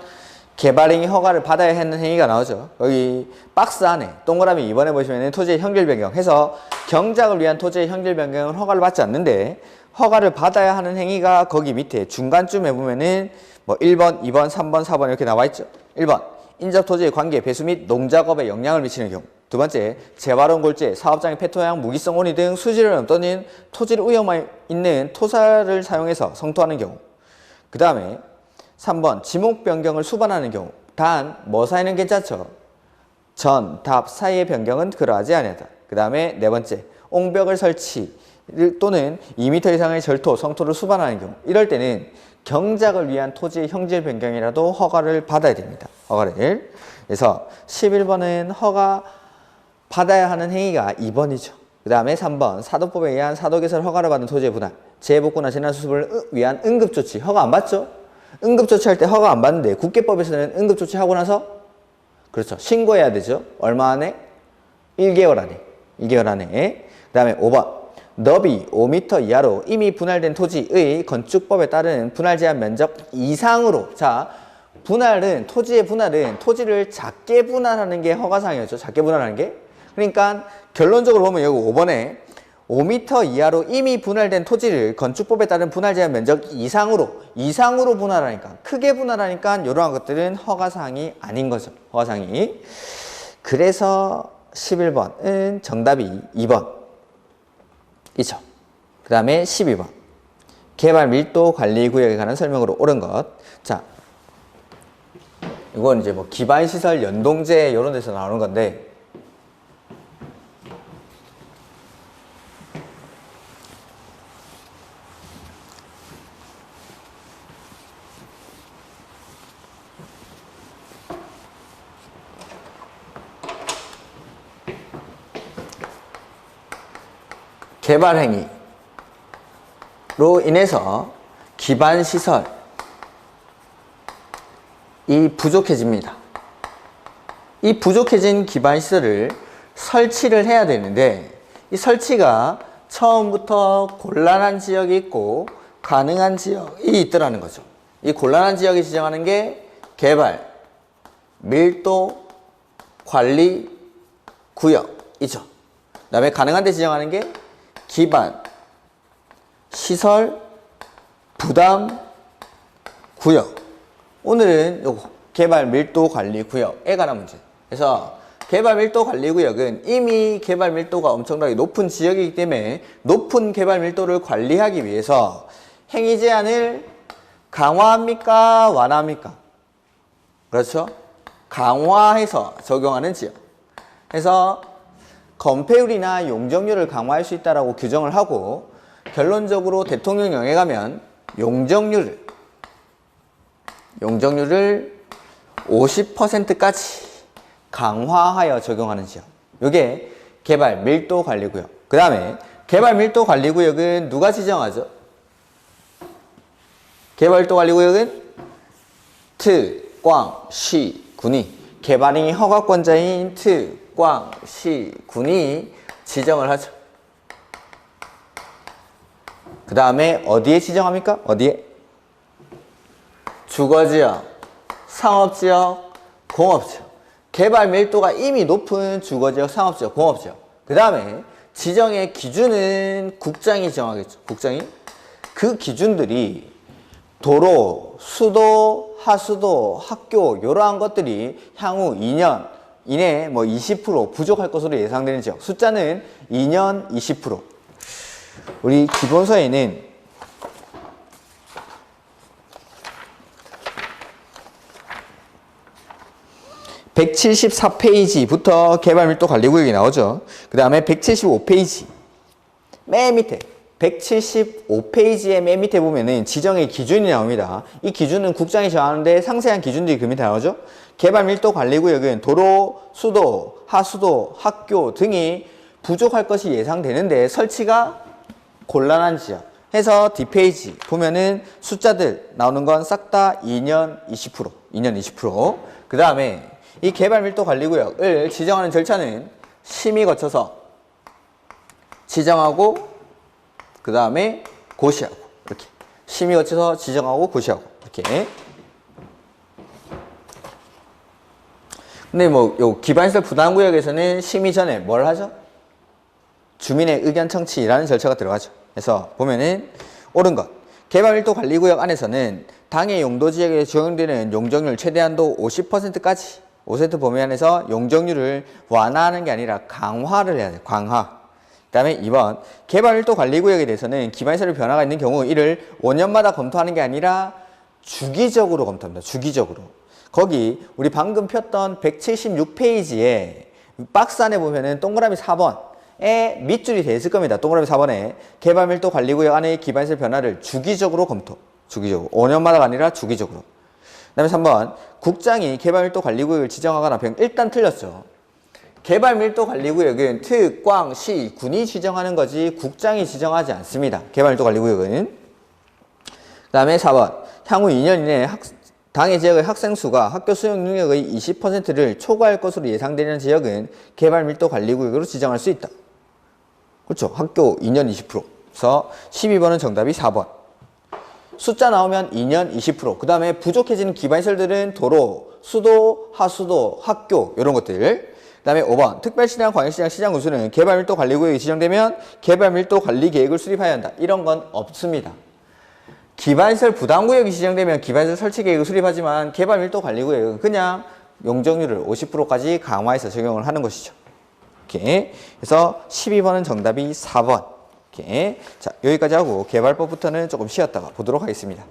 개발행위 허가를 받아야 하는 행위가 나오죠. 여기 박스 안에 동그라미 2번에 보시면 토지의 형질 변경 해서 경작을 위한 토지의 형질 변경은 허가를 받지 않는데 허가를 받아야 하는 행위가 거기 밑에 중간쯤에 보면은 뭐 1번, 2번, 3번, 4번 이렇게 나와 있죠. 1번 인접 토지의 관계, 배수 및 농작업에 영향을 미치는 경우. 두 번째, 재발원 골재, 사업장의 폐토양, 무기성 온이 등 수질을 넘떠는 토지를 위험에 있는 토사를 사용해서 성토하는 경우. 그 다음에 3번, 지목 변경을 수반하는 경우. 단, 뭐 사이는 괜찮죠? 전, 답 사이의 변경은 그러하지 아니하다. 그 다음에 네 번째, 옹벽을 설치 또는 2m 이상의 절토, 성토를 수반하는 경우. 이럴 때는 경작을 위한 토지의 형질 변경이라도 허가를 받아야 됩니다. 허가를. 그래서 11번은 허가 받아야 하는 행위가 2번이죠. 그 다음에 3번 사도법에 의한 사도개설 허가를 받은 토지의 분할, 재복구나 재난수습을 위한 응급조치 허가 안 받죠? 응급조치 할 때 허가 안 받는데 국계법에서는 응급조치 하고 나서 그렇죠. 신고해야 되죠. 얼마 안에? 1개월 안에. 1개월 안에. 그 다음에 5번 너비 5m 이하로 이미 분할된 토지의 건축법에 따른 분할 제한 면적 이상으로. 자, 분할은 토지의 분할은 토지를 작게 분할하는 게 허가사항이었죠. 작게 분할하는 게. 그러니까 결론적으로 보면 여기 5번에 5m 이하로 이미 분할된 토지를 건축법에 따른 분할 제한 면적 이상으로 분할하니까 크게 분할하니까 이러한 것들은 허가사항이 아닌 거죠. 허가사항이. 그래서 11번은 정답이 2번 이죠. 그 다음에 12번 개발 밀도 관리 구역에 관한 설명으로 옳은 것. 자, 이건 이제 뭐 기반시설 연동제 이런 데서 나오는 건데 개발행위로 인해서 기반시설이 부족해집니다. 이 부족해진 기반시설을 설치를 해야 되는데 이 설치가 처음부터 곤란한 지역이 있고 가능한 지역이 있더라는 거죠. 이 곤란한 지역이 지정하는 게 개발, 밀도, 관리, 구역이죠. 그 다음에 가능한 데 지정하는 게 기반, 시설, 부담, 구역. 오늘은 요거 개발 밀도 관리 구역에 관한 문제. 그래서 개발 밀도 관리 구역은 이미 개발 밀도가 엄청나게 높은 지역이기 때문에 높은 개발 밀도를 관리하기 위해서 행위 제한을 강화합니까? 완화합니까? 그렇죠? 강화해서 적용하는 지역. 그래서 건폐율이나 용적률을 강화할 수 있다라고 규정을 하고 결론적으로 대통령령에 가면 용적률을 50%까지 강화하여 적용하는 지역. 이게 개발 밀도 관리 구역. 그 다음에 개발 밀도 관리 구역은 누가 지정하죠? 개발 밀도 관리 구역은 특광시군이 개발행위 허가권자인 특광시군이 지정을 하죠. 그 다음에 어디에 지정합니까? 어디에? 주거지역, 상업지역, 공업지역. 개발 밀도가 이미 높은 주거지역, 상업지역, 공업지역. 그 다음에 지정의 기준은 국장이 지정하겠죠. 국장이. 그 기준들이 도로, 수도, 하수도, 학교 이러한 것들이 향후 2년 이내 뭐 20% 부족할 것으로 예상되는 지역. 숫자는 2년 20%. 우리 기본서에는 (174페이지부터) 개발밀도 관리구역이 나오죠. 그 다음에 175페이지 맨 밑에 175페이지의 맨 밑에 보면은 지정의 기준이 나옵니다. 이 기준은 국장이 정하는데 상세한 기준들이 그 밑에 나오죠. 개발밀도 관리구역은 도로, 수도, 하수도, 학교 등이 부족할 것이 예상되는데 설치가 곤란한 지역 해서 뒷페이지 보면은 숫자들 나오는 건 싹 다 2년 20%, 2년 20%. 그 다음에 이 개발밀도 관리구역을 지정하는 절차는 심의 거쳐서 지정하고 그 다음에 고시하고 이렇게 심의 거쳐서 지정하고 고시하고 이렇게. 근데 뭐 요 기반시설 부담구역에서는 심의 전에 뭘 하죠? 주민의 의견 청취라는 절차가 들어가죠. 그래서 보면은 옳은 것. 개발밀도관리구역 안에서는 당해 용도지역에 적용되는 용적률 최대한도 50%까지 5% 범위 안에서 용적률을 완화하는 게 아니라 강화를 해야 돼요. 강화. 그 다음에 2번 개발밀도관리구역에 대해서는 기반시설 변화가 있는 경우 이를 5년마다 검토하는 게 아니라 주기적으로 검토합니다. 주기적으로. 거기 우리 방금 폈던 176페이지에 박스 안에 보면은 동그라미 4번에 밑줄이 돼 있을 겁니다. 동그라미 4번에 개발밀도관리구역 안의 기반시설 변화를 주기적으로 검토. 주기적으로. 5년마다가 아니라 주기적으로. 그 다음에 3번 국장이 개발밀도관리구역을 지정하거나 일단 틀렸죠. 개발밀도관리구역은 특, 광, 시, 군이 지정하는 거지 국장이 지정하지 않습니다. 개발밀도관리구역은. 그 다음에 4번 향후 2년 이내에 당해 지역의 학생 수가 학교 수용 능력의 20%를 초과할 것으로 예상되는 지역은 개발밀도관리구역으로 지정할 수 있다. 그렇죠. 학교 2년 20%. 그래서 12번은 정답이 4번. 숫자 나오면 2년 20%. 그 다음에 부족해지는 기반시설들은 도로, 수도, 하수도, 학교 이런 것들. 그 다음에 5번 특별시장, 광역시장, 시장 운수는 개발밀도관리구역이 지정되면 개발밀도관리계획을 수립해야 한다. 이런 건 없습니다. 기반시설 부담구역이 지정되면 기반시설 설치계획을 수립하지만 개발밀도관리구역은 그냥 용적률을 50%까지 강화해서 적용을 하는 것이죠. 이렇게. 그래서 12번은 정답이 4번. 이렇게. 자, 여기까지 하고 개발법부터는 조금 쉬었다가 보도록 하겠습니다.